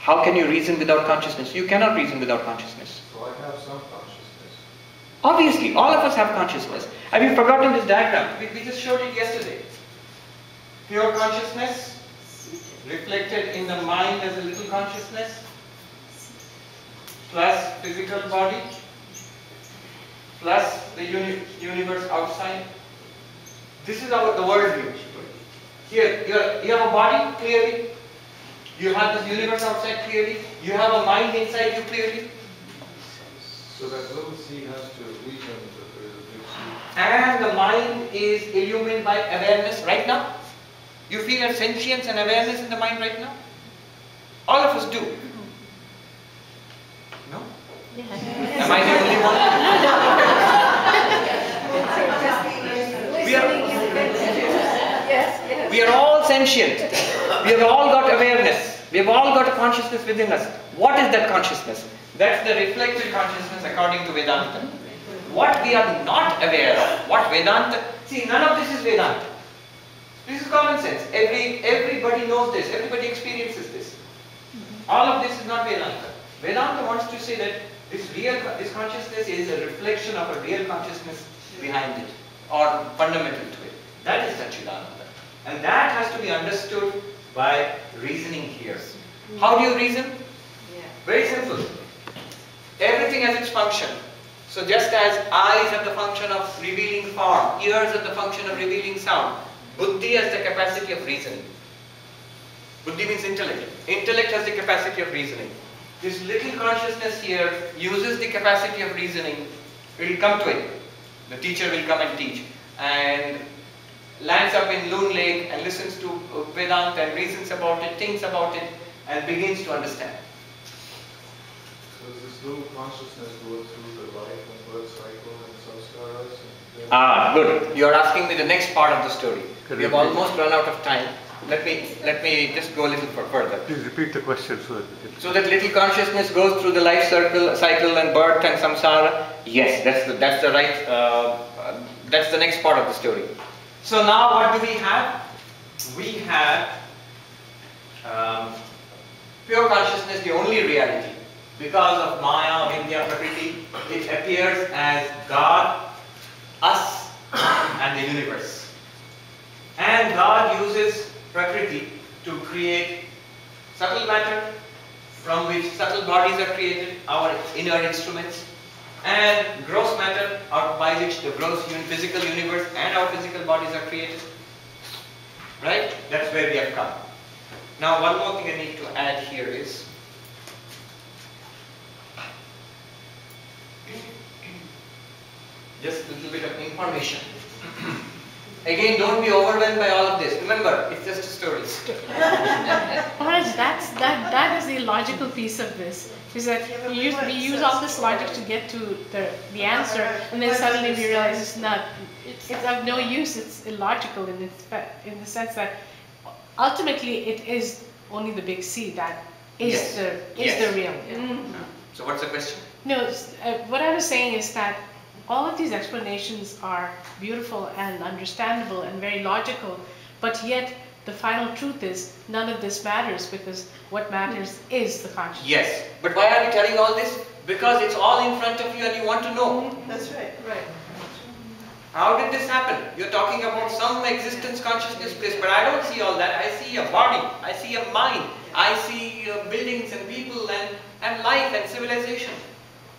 How can you reason without consciousness? You cannot reason without consciousness. So I have some consciousness. Obviously, all of us have consciousness. Have you forgotten this diagram? We just showed it yesterday. Pure consciousness, reflected in the mind as a little consciousness, plus physical body, plus the universe outside. This is the world view. Here, you have a body clearly, you have this universe outside clearly, you have a mind inside you clearly. So that little seed has to reason that there is a big seed. And the mind is illumined by awareness right now. You feel a sentience and awareness in the mind right now? All of us do. No? Am I the only one? We are all sentient. We have all got awareness. We have all got a consciousness within us. What is that consciousness? That's the reflected consciousness according to Vedanta. What we are not aware of, what Vedanta, see, none of this is Vedanta. This is common sense. Everybody knows this. Everybody experiences this. All of this is not Vedanta. Vedanta wants to say that this consciousness is a reflection of a real consciousness behind it, or fundamental to it. That is Satchidananda. And that has to be understood by reasoning here. How do you reason? Very simple. Everything has its function. So just as eyes have the function of revealing form, ears have the function of revealing sound, buddhi has the capacity of reasoning. Buddhi means intellect. Intellect has the capacity of reasoning. This little consciousness here uses the capacity of reasoning. It will come to it. The teacher will come and teach. And lands up in Loon Lake and listens to Vedanta and reasons about it, thinks about it, and begins to understand. So does this little consciousness go through the life and birth cycle and samskaras? Ah, good. You are asking me the next part of the story. We have almost run out of time. Let me just go a little further. Please repeat the question so that little consciousness goes through the life cycle and birth and samsara. Yes, that's the right. That's the next part of the story. So now what do we have? We have pure consciousness, the only reality. Because of Maya, Vidya, Prakriti, it appears as God, us, and the universe. And God uses Prakriti to create subtle matter, from which subtle bodies are created, our inner instruments, and gross matter, by which the gross physical universe and our physical bodies are created. Right? That's where we have come. Now one more thing I need to add here is, just a little bit of information. Again, don't be overwhelmed by all of this. Remember, it's just a story. Maharaj, that is the logical piece of this. Is that we use all this logic to get to the answer, and then suddenly we realize it's not. It's of no use. It's illogical in the sense that ultimately it is only the big C that is the real. So what's the question? No, what I was saying is that all of these explanations are beautiful and understandable and very logical, but yet the final truth is none of this matters, because what matters is the consciousness. Yes, but why are you telling all this? Because it's all in front of you and you want to know. That's right. Right. How did this happen? You're talking about some existence consciousness place, but I don't see all that. I see a body, I see a mind, I see buildings and people and life and civilization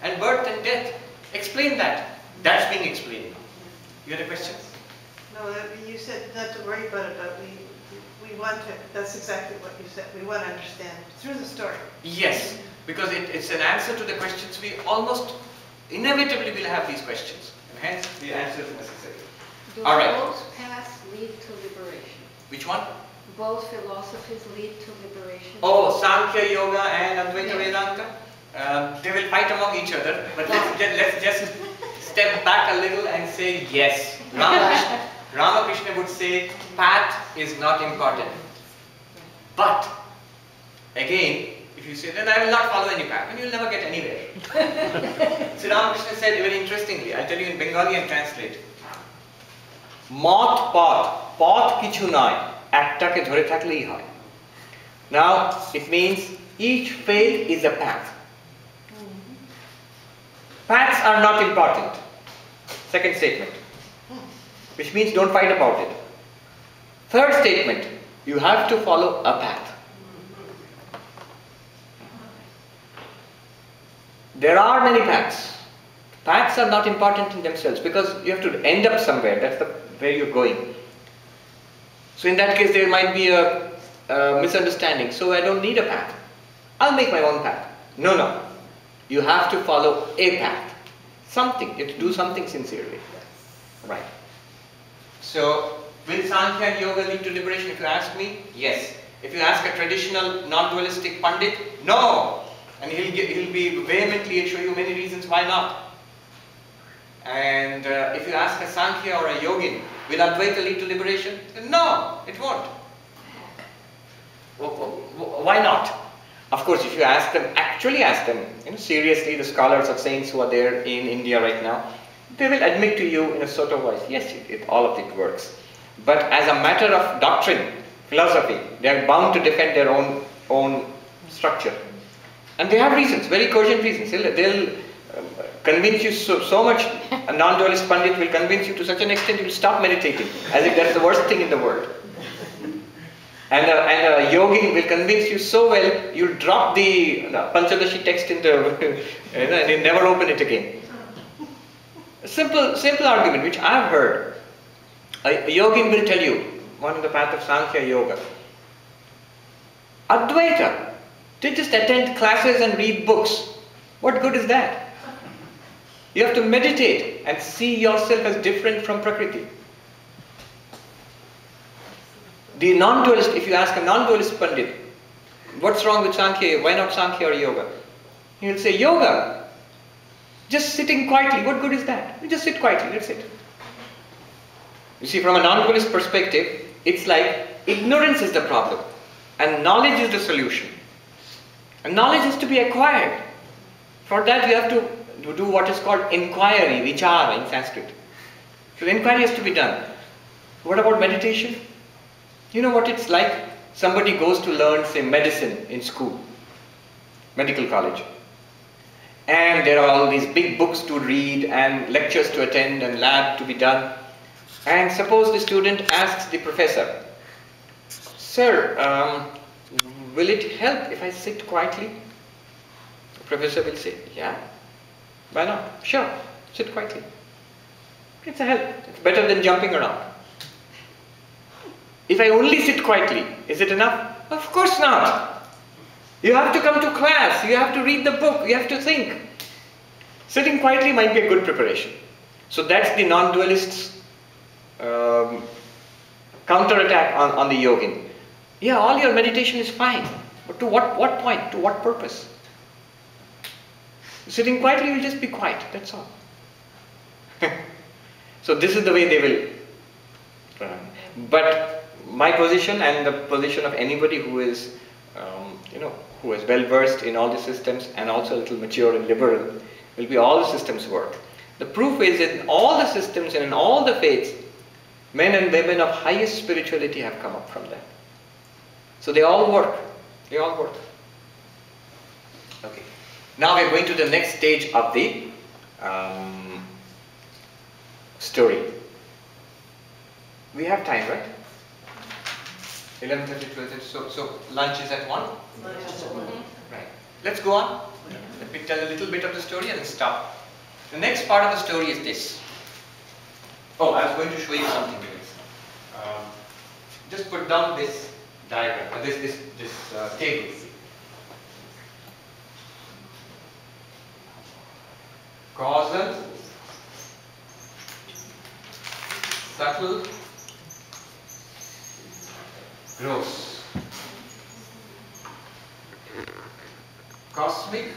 and birth and death. Explain that. That's being explained. You had a question? No, you said not to worry about it, but we want to, that's exactly what you said. We want to understand through the story. Yes, because it's an answer to the questions. We almost inevitably will have these questions, and hence the answer is necessary. Do All right. both paths lead to liberation? Which one? Both philosophies lead to liberation? Oh, Sankhya Yoga and Advaita Vedanta. They will fight among each other, but let's just step back a little and say yes. Ramakrishna would say path is not important. But again, if you say then I will not follow any path, then you will never get anywhere. So Ramakrishna said very interestingly, I'll tell you in Bengali and translate. Mat path kichu nai, ektake dhore thakleই hoy. Now it means each faith is a path. Paths are not important. Second statement. Which means don't fight about it. Third statement. You have to follow a path. There are many paths. Paths are not important in themselves because you have to end up somewhere. That's where you're going. So in that case there might be a misunderstanding. So I don't need a path. I'll make my own path. No. You have to follow a path. Something. You have to do something sincerely. Right. So, will Sankhya and Yoga lead to liberation? If you ask me, yes. If you ask a traditional non-dualistic Pandit, no. And he'll be vehemently and show you many reasons why not. And if you ask a Sankhya or a Yogin, will Advaita lead to liberation? No, it won't. Why not? Of course, if you ask them, actually ask them, seriously, the scholars of saints who are there in India right now, they will admit to you in a sort of voice, yes, all of it works. But as a matter of doctrine, philosophy, they are bound to defend their own structure. And they have reasons, very cogent reasons. They'll convince you so much. A non-dualist Pandit will convince you to such an extent you will stop meditating, as if that's the worst thing in the world. And a yogin will convince you so well, you'll drop the Panchadasi text in the, and you'll never open it again. A simple argument which I have heard. A yogin will tell you, one in the path of Sankhya Yoga, Advaita, they just attend classes and read books. What good is that? You have to meditate and see yourself as different from Prakriti. The non-dualist, if you ask a non-dualist Pandit, what's wrong with Sankhya? Why not Sankhya or Yoga? He will say, Yoga. Just sitting quietly, what good is that? You just sit quietly, that's it. You see, from a non-dualist perspective, it's like ignorance is the problem and knowledge is the solution. And knowledge is to be acquired. For that you have to do what is called inquiry, vichara in Sanskrit. So the inquiry has to be done. What about meditation? You know what it's like? Somebody goes to learn, say, medicine in school, medical college. And there are all these big books to read and lectures to attend and lab to be done. And suppose the student asks the professor, Sir, will it help if I sit quietly? The professor will say, yeah. Why not? Sure, sit quietly. It's a help. It's better than jumping around. If I only sit quietly, is it enough? Of course not. You have to come to class, you have to read the book, you have to think. Sitting quietly might be a good preparation. So that's the non-dualist's counter-attack on the yogin. Yeah, all your meditation is fine. But to what point? To what purpose? Sitting quietly, you'll just be quiet, that's all. So this is the way they will run. But my position and the position of anybody who is, who is well versed in all the systems and also a little mature and liberal, will be all the systems work. The proof is in all the systems and in all the faiths, men and women of highest spirituality have come up from that. So they all work. They all work. Okay. Now we are going to the next stage of the story. We have time, right? 11:30, 12:30. So lunch is at 1? Right. Let's go on. Let me tell a little bit of the story and then stop. The next part of the story is this. Oh, I was going to show you something. Just put down this diagram, this table. Causal, subtle, gross, cosmic,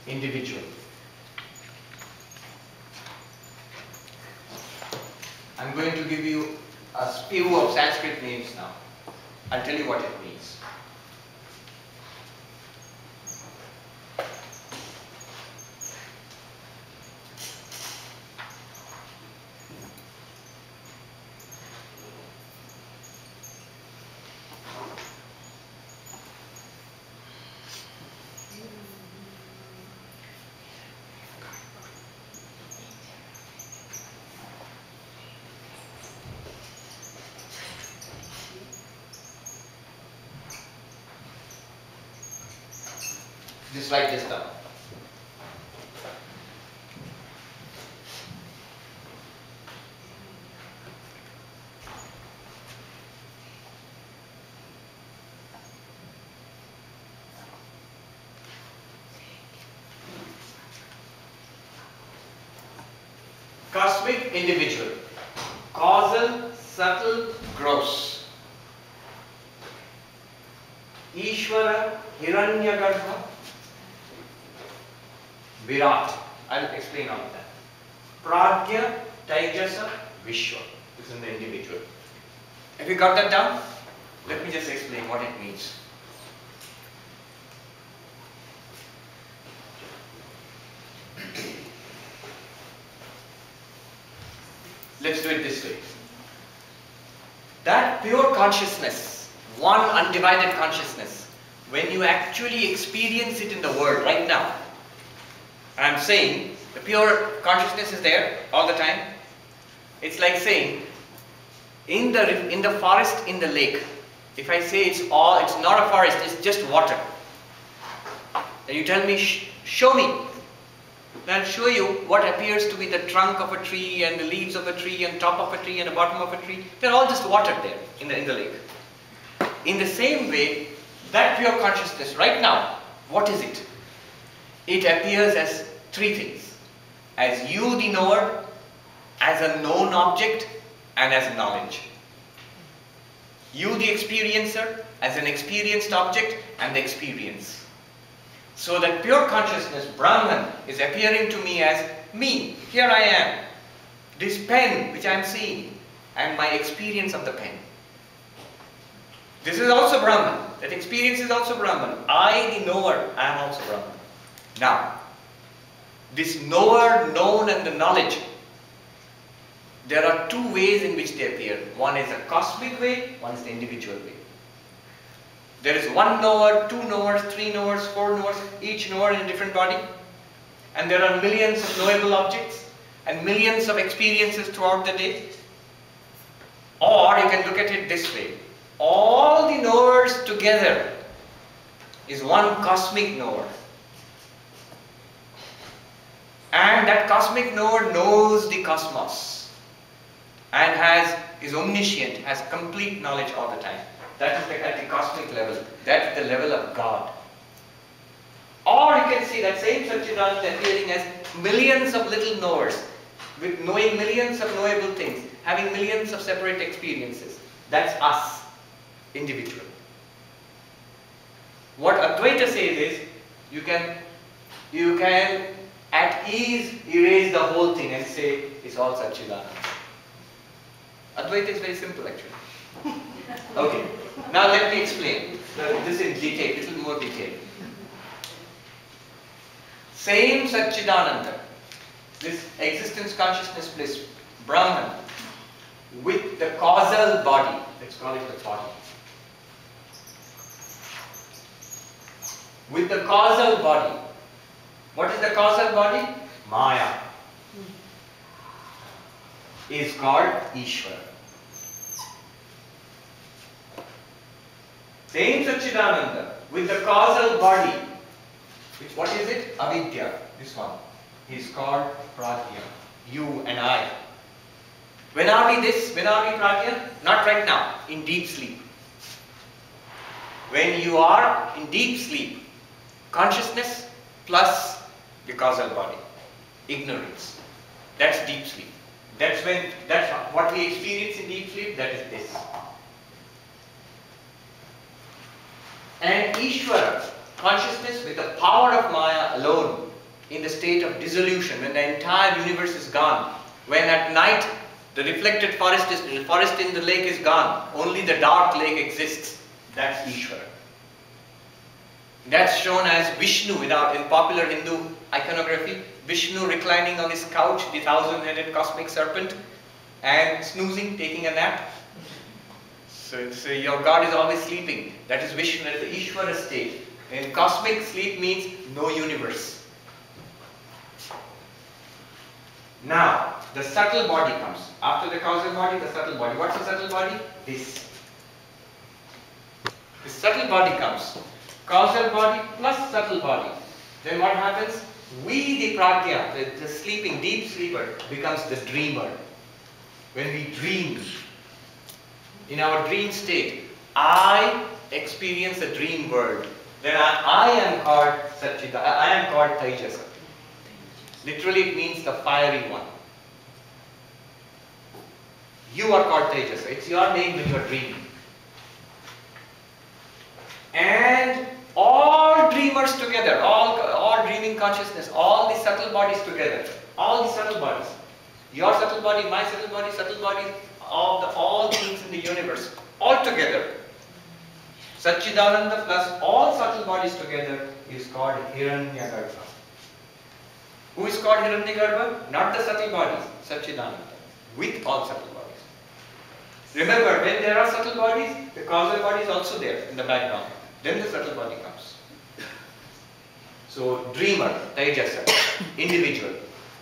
individual. I'm going to give you a spew of Sanskrit names now. I'll tell you what it means. Just write this down. Cosmic, individual. Causal, subtle, gross. Ishvara, Hiranyagarbha, Virat. I'll explain all of that. Pragya, Taijasa, Vishwa. This is the individual. Have you got that down? Let me just explain what it means. Let's do it this way. That pure consciousness, one undivided consciousness, when you actually experience it in the world right now, I'm saying the pure consciousness is there all the time. It's like saying, in the forest, in the lake, if I say it's not a forest, it's just water. Then you tell me, show me. Then I'll show you what appears to be the trunk of a tree and the leaves of a tree and top of a tree and the bottom of a tree. They're all just water there in the lake. In the same way, that pure consciousness right now, what is it? It appears as three things. As you the knower, as a known object, and as knowledge. You the experiencer, as an experienced object, and the experience. So that pure consciousness, Brahman, is appearing to me as me. Here I am. This pen which I am seeing, and my experience of the pen. This is also Brahman. That experience is also Brahman. I, the knower, I am also Brahman. Now, this knower, known, and the knowledge, there are two ways in which they appear. One is a cosmic way, one is the individual way. There is one knower, two knowers, three knowers, four knowers, each knower in a different body. And there are millions of knowable objects and millions of experiences throughout the day. Or you can look at it this way. All the knowers together is one cosmic knower. And that cosmic knower knows the cosmos and is omniscient, has complete knowledge all the time. That is at the cosmic level. That's the level of God. Or you can see that same Satchidananda appearing as millions of little knowers, with knowing millions of knowable things, having millions of separate experiences. That's us, individual. What Advaita says is, you can at ease erase the whole thing and say it's all Satchidananda. Advaita is very simple actually. Okay, now let me explain this in detail, little more detail. Same Satchidananda, this existence, consciousness, bliss, Brahman, with the causal body, let's call it the body. With the causal body. What is the causal body? Maya. Is called Ishvara. Same Satchidananda with the causal body. What is it? Avidya. This one. Is called Pragya. You and I. When are we this? When are we Pragya? Not right now. In deep sleep. When you are in deep sleep, consciousness plus the causal body. Ignorance. That's deep sleep. That's what we experience in deep sleep, that is this. And Ishvara, consciousness with the power of Maya alone, in the state of dissolution, when the entire universe is gone, when at night the reflected forest in the lake is gone, only the dark lake exists, that's Ishvara. That's shown as Vishnu in popular Hindu iconography. Vishnu reclining on his couch, the thousand-headed cosmic serpent, and snoozing, taking a nap. So your God is always sleeping. That is Vishnu, that is the Ishvara state. And cosmic sleep means no universe. Now, the subtle body comes. After the causal body, the subtle body. What's the subtle body? This. The subtle body comes. Causal body plus subtle body. Then what happens? We, the pragya, the sleeping, deep sleeper, becomes the dreamer. When we dream, in our dream state, I experience the dream world. Then I am called Satchidana, I am called Taijasa. Literally it means the fiery one. You are called Tejasa. It's your name when you are dreaming. And all dreamers together, all dreaming consciousness, all the subtle bodies together, all the subtle bodies, your subtle body, my subtle body, all things in the universe, all together. Satchidananda plus all subtle bodies together is called Hiranyagarbha. Who is called Hiranyagarbha? Not the subtle bodies, Satchidananda, with all subtle bodies. Remember, when there are subtle bodies, the causal body is also there in the background. Then the subtle body comes. So, dreamer, Tejasa, individual.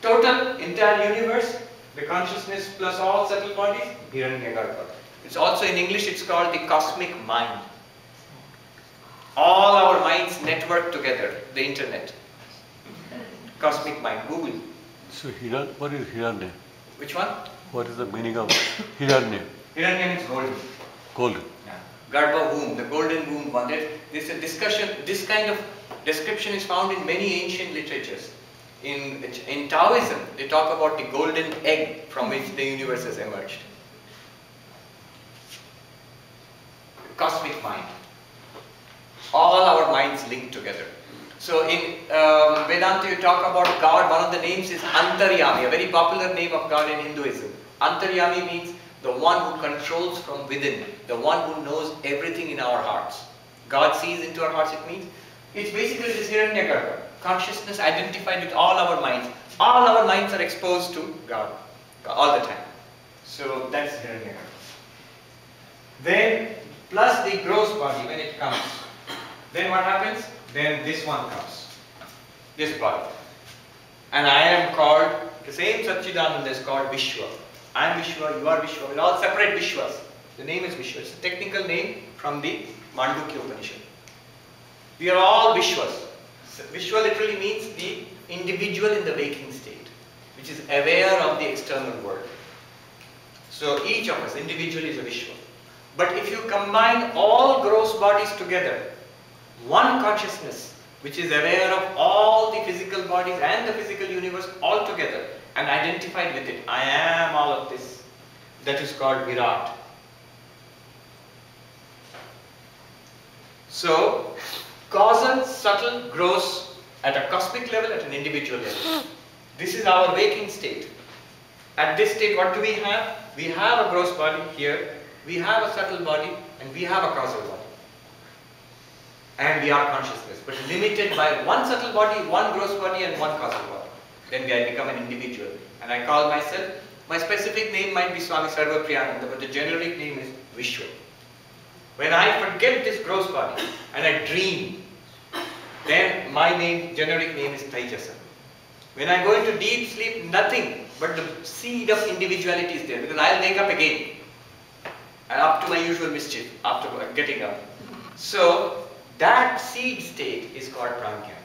Total, entire universe, the consciousness plus all subtle bodies, Hiranyagarbha. It's also in English, it's called the cosmic mind. All our minds network together, the internet. Cosmic mind, Google. So, what is Hiranya? Which one? What is the meaning of Hiranya? Hiranya means golden. Golden. Yeah. Garbha womb, the golden womb wanted. This discussion, this kind of description is found in many ancient literatures. In Taoism, they talk about the golden egg from which the universe has emerged. Cosmic mind. All our minds linked together. So in Vedanta you talk about God, one of the names is Antaryami, a very popular name of God in Hinduism. Antaryami means the one who controls from within, the one who knows everything in our hearts. God sees into our hearts, it means. It's basically this Hiranyagarbha, consciousness identified with all our minds. All our minds are exposed to God all the time. So that's Hiranyagarbha. Then plus the gross body when it comes. Then what happens? Then this one comes. This body. And I am called, the same Satchidananda is called Vishwa. I am Vishwa, you are Vishwa. We are all separate Vishwas. The name is Vishwa. It's a technical name from the Mandukya Upanishad. We are all Vishwas. Vishwa literally means the individual in the waking state, which is aware of the external world. So each of us individually is a Vishwa. But if you combine all gross bodies together, one consciousness which is aware of all the physical bodies and the physical universe all together and identified with it, I am all of this, that is called Virat. So, causal, subtle, gross at a cosmic level, at an individual level. This is our waking state. At this state, what do we have? We have a gross body here, we have a subtle body, and we have a causal body. And we are consciousness, but limited by one subtle body, one gross body, and one causal body. Then I become an individual. And I call myself, my specific name might be Swami Sarvapriyananda, but the generic name is Vishwa. When I forget this gross body and I dream, then my name, generic name is Tejasa. When I go into deep sleep, nothing but the seed of individuality is there, because I'll wake up again. And up to my usual mischief after getting up. So, that seed state is called Pragya.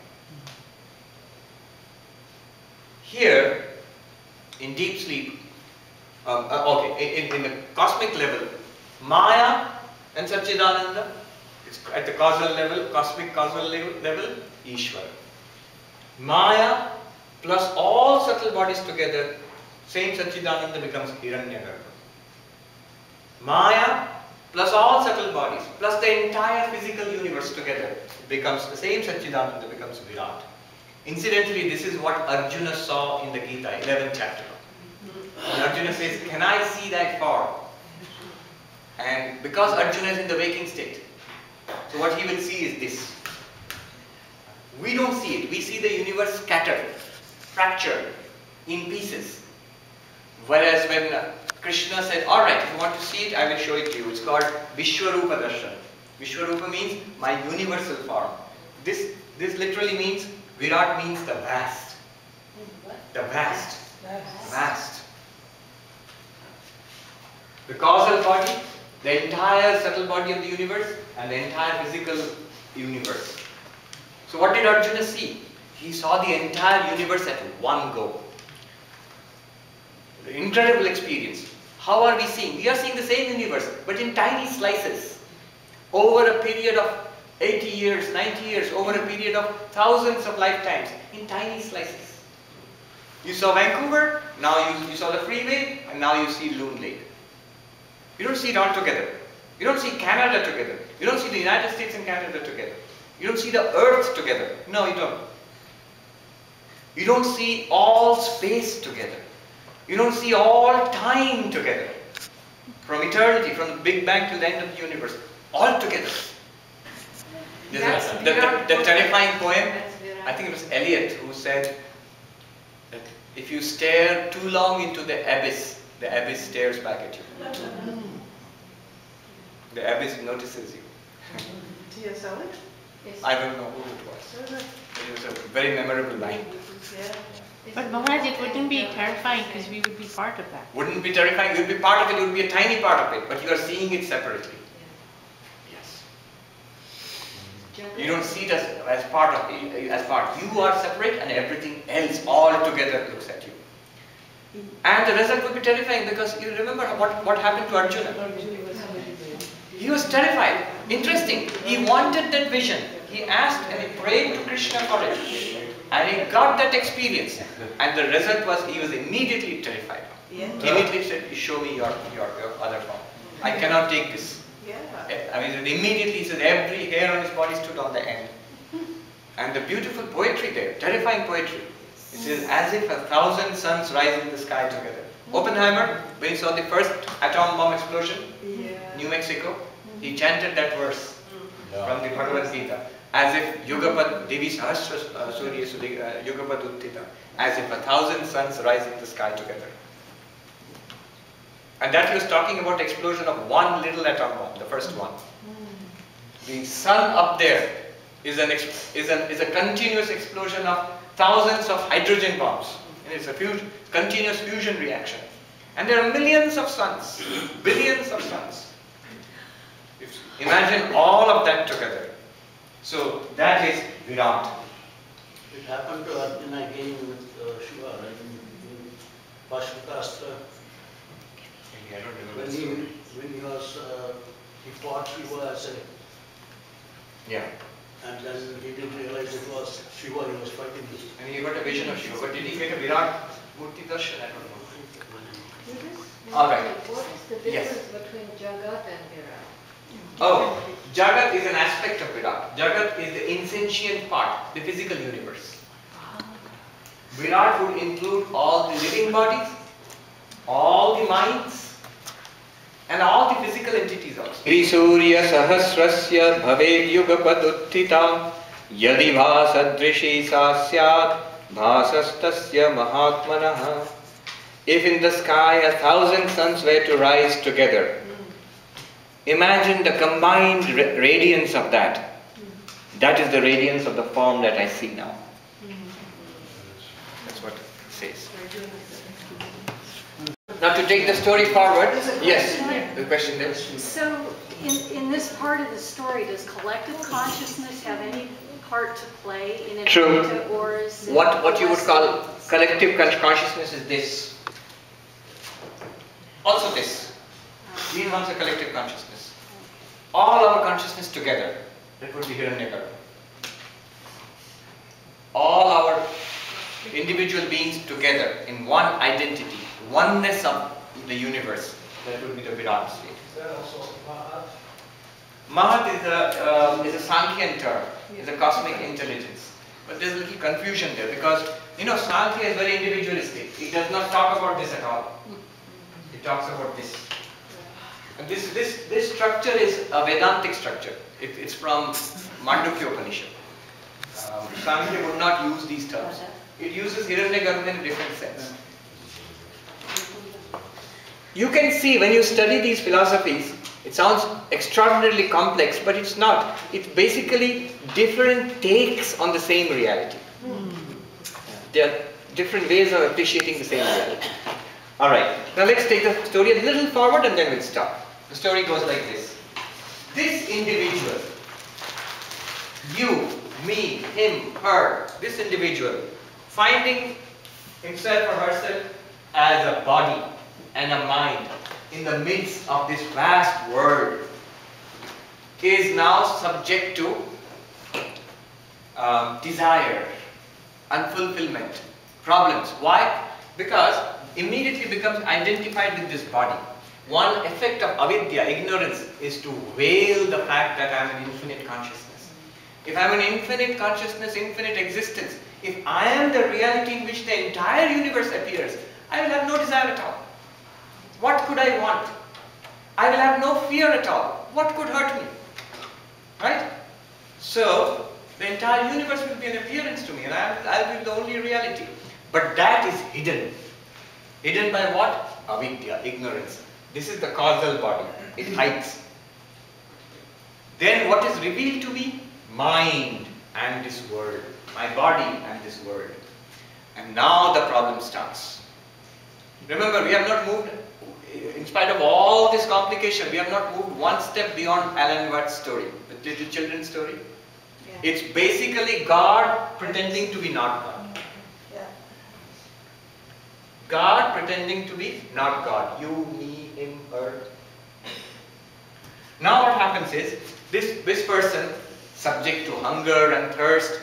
Here, in deep sleep, in the cosmic level, Maya and Satchidananda, it's at the causal level, cosmic causal level, Ishvara. Maya plus all subtle bodies together, same Satchidananda becomes Hiranyagarbha. Maya plus all subtle bodies, plus the entire physical universe together becomes the same Satchidananda becomes Virat. Incidentally, this is what Arjuna saw in the Gita, 11th chapter. And Arjuna says, can I see that form? And because Arjuna is in the waking state, so what he will see is this. We don't see it. We see the universe scattered, fractured, in pieces. Whereas when Krishna said, alright, if you want to see it, I will show it to you. It's called Vishwarupa Darshan. Vishwarupa means my universal form. This literally means, Virat means the vast. The vast. Vast. The causal body, the entire subtle body of the universe, and the entire physical universe. So what did Arjuna see? He saw the entire universe at one go. Incredible experience. How are we seeing? We are seeing the same universe, but in tiny slices. Over a period of 80 years, 90 years, over a period of thousands of lifetimes, in tiny slices. You saw Vancouver, now you saw the freeway, and now you see Loon Lake. You don't see it all together. You don't see Canada together. You don't see the United States and Canada together. You don't see the earth together. No, you don't. You don't see all space together. You don't see all time together. From eternity, from the Big Bang to the end of the universe. All together. The terrifying poem, I think it was Eliot who said that if you stare too long into the abyss stares back at you. The abyss notices you. T.S. Eliot? I don't know who it was. It was a very memorable line. But Maharaj, it wouldn't be terrifying because we would be part of that. Wouldn't be terrifying, you would be part of it, you would be a tiny part of it, but you are seeing it separately. Yes. You don't see it as part of it, as part. You are separate and everything else all together looks at you. And the result would be terrifying because you remember what happened to Arjuna. He was terrified. Interesting. He wanted that vision. He asked and he prayed to Krishna for it. And he got that experience. And the result was he was immediately terrified. He immediately said, show me your other form. I cannot take this. I mean, immediately he said every hair on his body stood on the end. And the beautiful poetry there, terrifying poetry. It says, as if 1,000 suns rise in the sky together. Oppenheimer, when he saw the first atom bomb explosion, New Mexico, he chanted that verse from the Bhagavad Gita. As if Yugapat Devi Sahasra Surya Yugapat Uttita. As if 1,000 suns rise in the sky together. And that he was talking about the explosion of one little atom bomb, the first one. The sun up there is a continuous explosion of thousands of hydrogen bombs. And it's a continuous fusion reaction. And there are millions of suns, billions of suns. Imagine all of that together. So that is Virat. It happened to Arjuna again with Shiva, right? In Pashupastra. I don't remember. When he fought Shiva as a... Yeah. And then he didn't realize it was Shiva he was fighting with. And he got a vision of Shiva. But did he get a Virat Murti Darshan? I don't know. Alright. What is the difference between Jagat and Virat? Oh, Jagat is an aspect of Virat. Jagat is the insentient part, the physical universe. Virat would include all the living bodies, all the minds, and all the physical entities also. Surya Sahasrasya Bhave Yugapat Uttita Yadi Bhasadrishi Sasyat Bhasastasya Mahatmanaha. If in the sky 1,000 suns were to rise together, imagine the combined radiance of that. That is the radiance of the form that I see now. That's what it says. Now to take the story forward, yes, the question there. So in this part of the story, does collective consciousness have any part to play in it? True. Or is it What you would call collective consciousness is this. Also this. These ones are collective consciousness. All our consciousness together, that would be Hiranyagarbha. All our individual beings together in one identity, oneness of the universe, that would be the Virat state. Is that also Mahat? Mahat is a Sankhyan term, is a cosmic intelligence. But there's a little confusion there because, you know, Sankhya is very individualistic. It does not talk about this at all. It talks about this. And this structure is a Vedantic structure. It's from Mandukya Upanishad. Sankhya would not use these terms. It uses Hiranyagarbha in a different sense. You can see when you study these philosophies, it sounds extraordinarily complex, but it's not. It's basically different takes on the same reality. There are different ways of appreciating the same reality. Alright, now let's take the story a little forward and then we'll stop. The story goes like this. This individual, you, me, him, her, this individual, finding himself or herself as a body and a mind in the midst of this vast world, is now subject to desire, unfulfillment, problems. Why? Because immediately becomes identified with this body. One effect of avidya, ignorance, is to veil the fact that I am an infinite consciousness. If I am an infinite consciousness, infinite existence, if I am the reality in which the entire universe appears, I will have no desire at all. What could I want? I will have no fear at all. What could hurt me? Right? So, the entire universe will be an appearance to me and I will be the only reality. But that is hidden. Hidden by what? Avidya, ignorance. This is the causal body. It hides. Then what is revealed to me? Mind and this world. My body and this world. And now the problem starts. Remember, we have not moved, in spite of all this complication, we have not moved one step beyond Alan Watts' story, the little children's story. Yeah. It's basically God pretending to be not God. Yeah. God pretending to be not God. You, me, him, her. Now what happens is, this person, subject to hunger and thirst,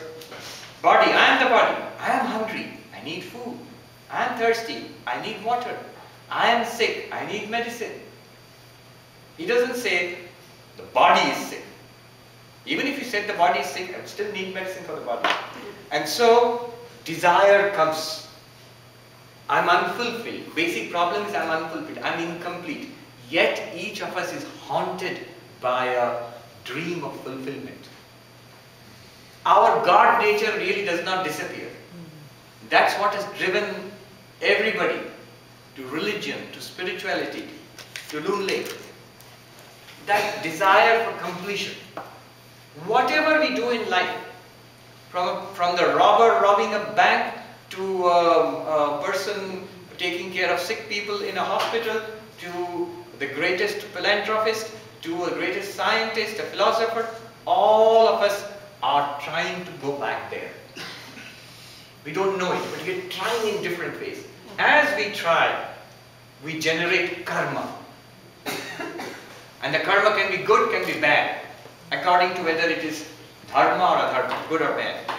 body, I am the body, I am hungry, I need food, I am thirsty, I need water, I am sick, I need medicine. He doesn't say, the body is sick. Even if he said the body is sick, I still need medicine for the body. And so, desire comes. I'm unfulfilled. Basic problem is I'm unfulfilled. I'm incomplete. Yet each of us is haunted by a dream of fulfillment. Our God nature really does not disappear. That's what has driven everybody to religion, to spirituality, to Loon Lake. That desire for completion. Whatever we do in life, from the robber robbing a bank to a person taking care of sick people in a hospital, to the greatest philanthropist, to a greatest scientist, a philosopher, all of us are trying to go back there. We don't know it, but we're trying in different ways. As we try, we generate karma. And the karma can be good, can be bad, according to whether it is dharma or adharma, good or bad.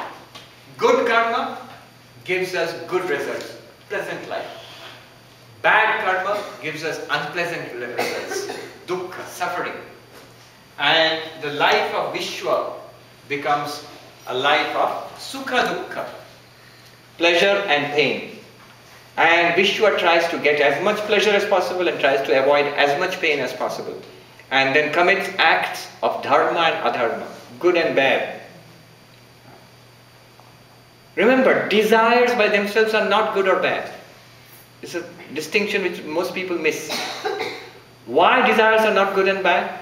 Good karma gives us good results, pleasant life. Bad karma gives us unpleasant results, dukkha, suffering. And the life of Vishwa becomes a life of sukha dukkha, pleasure and pain. And Vishwa tries to get as much pleasure as possible and tries to avoid as much pain as possible. And then commits acts of dharma and adharma, good and bad. Remember, desires by themselves are not good or bad. It's a distinction which most people miss. Why desires are not good and bad?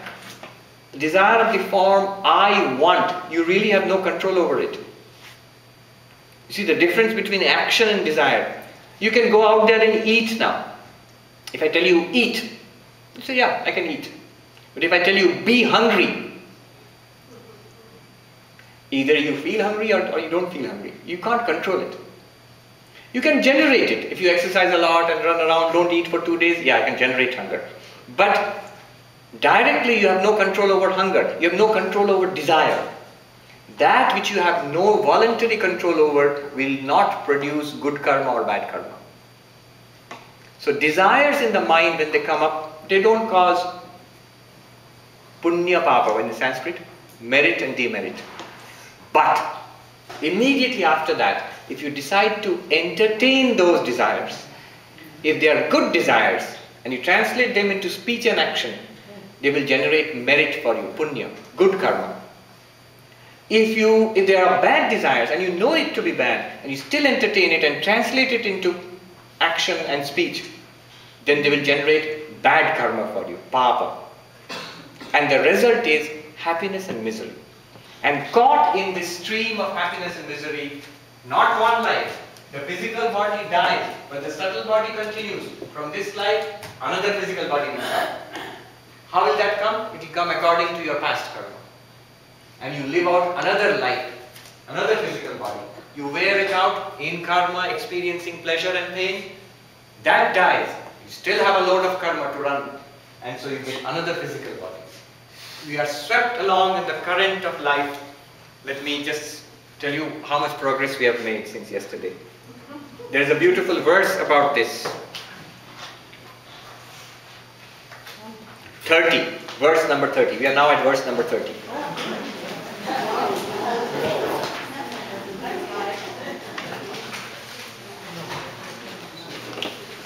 Desire of the form I want, you really have no control over it. You see the difference between action and desire. You can go out there and eat now. If I tell you eat, you say yeah, I can eat. But if I tell you be hungry, either you feel hungry or you don't feel hungry. You can't control it. You can generate it. If you exercise a lot and run around, don't eat for 2 days, yeah, I can generate hunger. But directly you have no control over hunger. You have no control over desire. That which you have no voluntary control over will not produce good karma or bad karma. So desires in the mind, when they come up, they don't cause punya papa in Sanskrit, merit and demerit. But immediately after that, if you decide to entertain those desires, if they are good desires and you translate them into speech and action, they will generate merit for you, punya, good karma. If there are bad desires and you know it to be bad and you still entertain it and translate it into action and speech, then they will generate bad karma for you, papa. And the result is happiness and misery. And caught in this stream of happiness and misery, not one life. The physical body dies, but the subtle body continues. From this life, another physical body will die. How will that come? It will come according to your past karma. And you live out another life, another physical body. You wear it out in karma, experiencing pleasure and pain. That dies. You still have a load of karma to run. And so you get another physical body. We are swept along in the current of life. Let me just tell you how much progress we have made since yesterday. There is a beautiful verse about this. 30, verse number 30. We are now at verse number 30.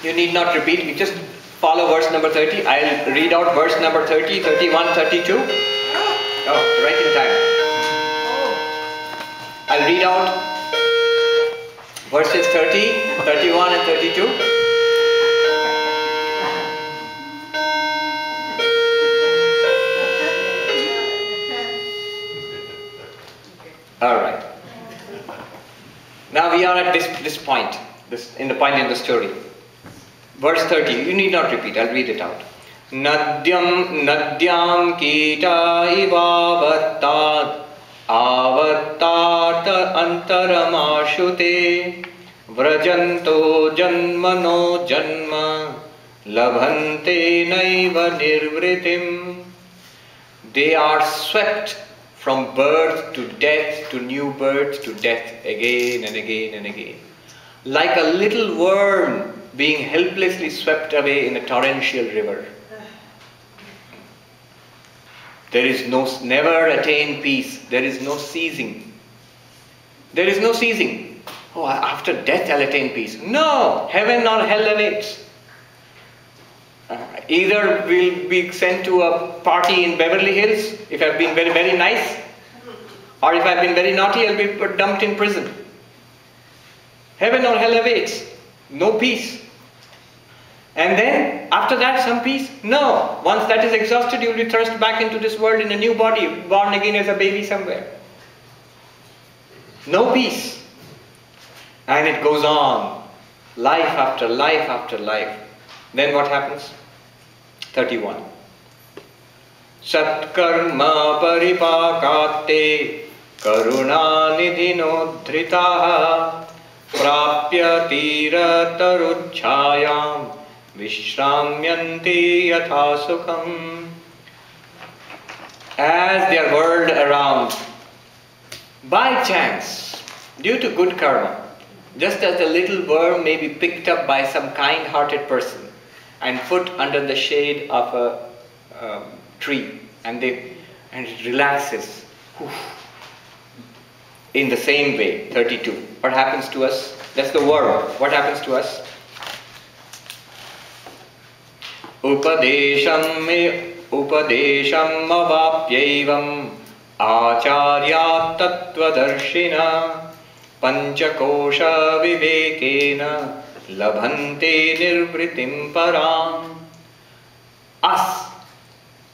You need not repeat, you just follow verse number 30. I'll read out verse number 30, 31, 32. Oh, right in time. I'll read out verses 30, 31 and 32. Alright. Now we are at this point, in the story. Verse 30, you need not repeat, I'll read it out. Nadyam kita ivavattat avattat antaramashute vrajanto janmano janma labhante naiva nirvritim. They are swept from birth to death to new birth to death again and again and again. Like a little worm being helplessly swept away in a torrential river. There is never attain peace. There is no ceasing. There is no ceasing. Oh, after death I'll attain peace. No, heaven or hell awaits. Either we'll be sent to a party in Beverly Hills if I've been very, very nice, or if I've been very naughty, I'll be dumped in prison. Heaven or hell awaits. No peace. And then, after that, some peace? No. Once that is exhausted, you will be thrust back into this world in a new body, born again as a baby somewhere. No peace. And it goes on. Life after life after life. Then what happens? 31. Satkarma paripakate karuna nidhino dhritaha prapya tira taruchayam vishramyanti yatha sukham. As they are whirled around, by chance, due to good karma, just as a little worm may be picked up by some kind-hearted person and put under the shade of a tree, and it relaxes. In the same way, 32. What happens to us? That's the worm. What happens to us? Upadesham avapyevam acharya tattvadarshina panchakosha vivekena labhante nirvritim param. Us,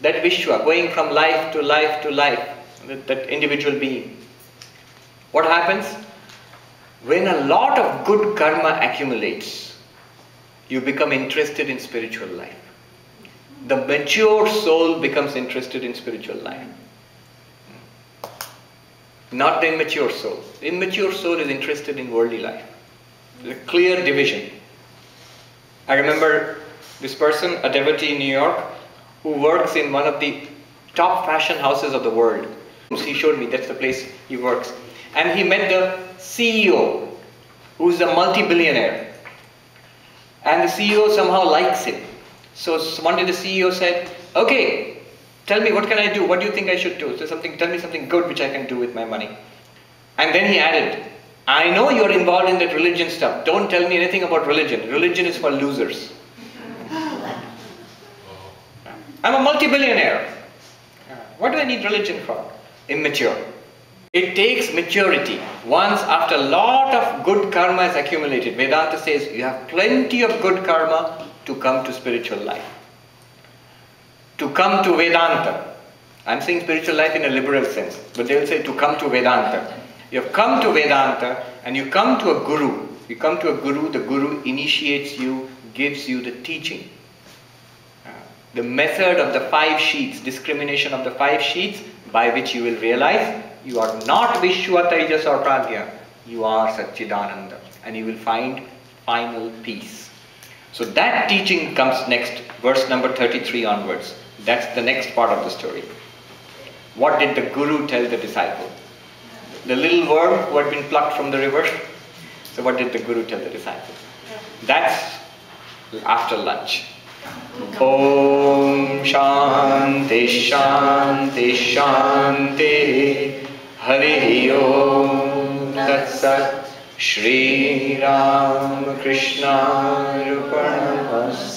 that Vishwa, going from life to life to life, that individual being. What happens? When a lot of good karma accumulates, you become interested in spiritual life. The mature soul becomes interested in spiritual life. Not the immature soul. The immature soul is interested in worldly life. There's a clear division. I remember this person, a devotee in New York, who works in one of the top fashion houses of the world. He showed me that's the place he works. And he met the CEO, who's a multi-billionaire. And the CEO somehow likes him. So one day the CEO said, okay, tell me, what can I do? What do you think I should do? So tell me something good which I can do with my money. And then he added, I know you're involved in that religion stuff. Don't tell me anything about religion. Religion is for losers. I'm a multi-billionaire. What do I need religion for? Immature. It takes maturity. Once after a lot of good karma is accumulated, Vedanta says you have plenty of good karma to come to spiritual life. To come to Vedanta. I'm saying spiritual life in a liberal sense, but they will say to come to Vedanta. You have come to Vedanta and you come to a guru. You come to a guru, the guru initiates you, gives you the teaching. The method of the 5 sheets, discrimination of the 5 sheets, by which you will realize you are not Vishwa, Tejas or Pragya. You are Satchidananda. And you will find final peace. So that teaching comes next, verse number 33 onwards. That's the next part of the story. What did the guru tell the disciple? The little worm who had been plucked from the river. So what did the guru tell the disciple? That's after lunch. Om Shanti Shanti Shanti. Hari Om Tat Sat. Shri Ram Krishna Arpanamastu.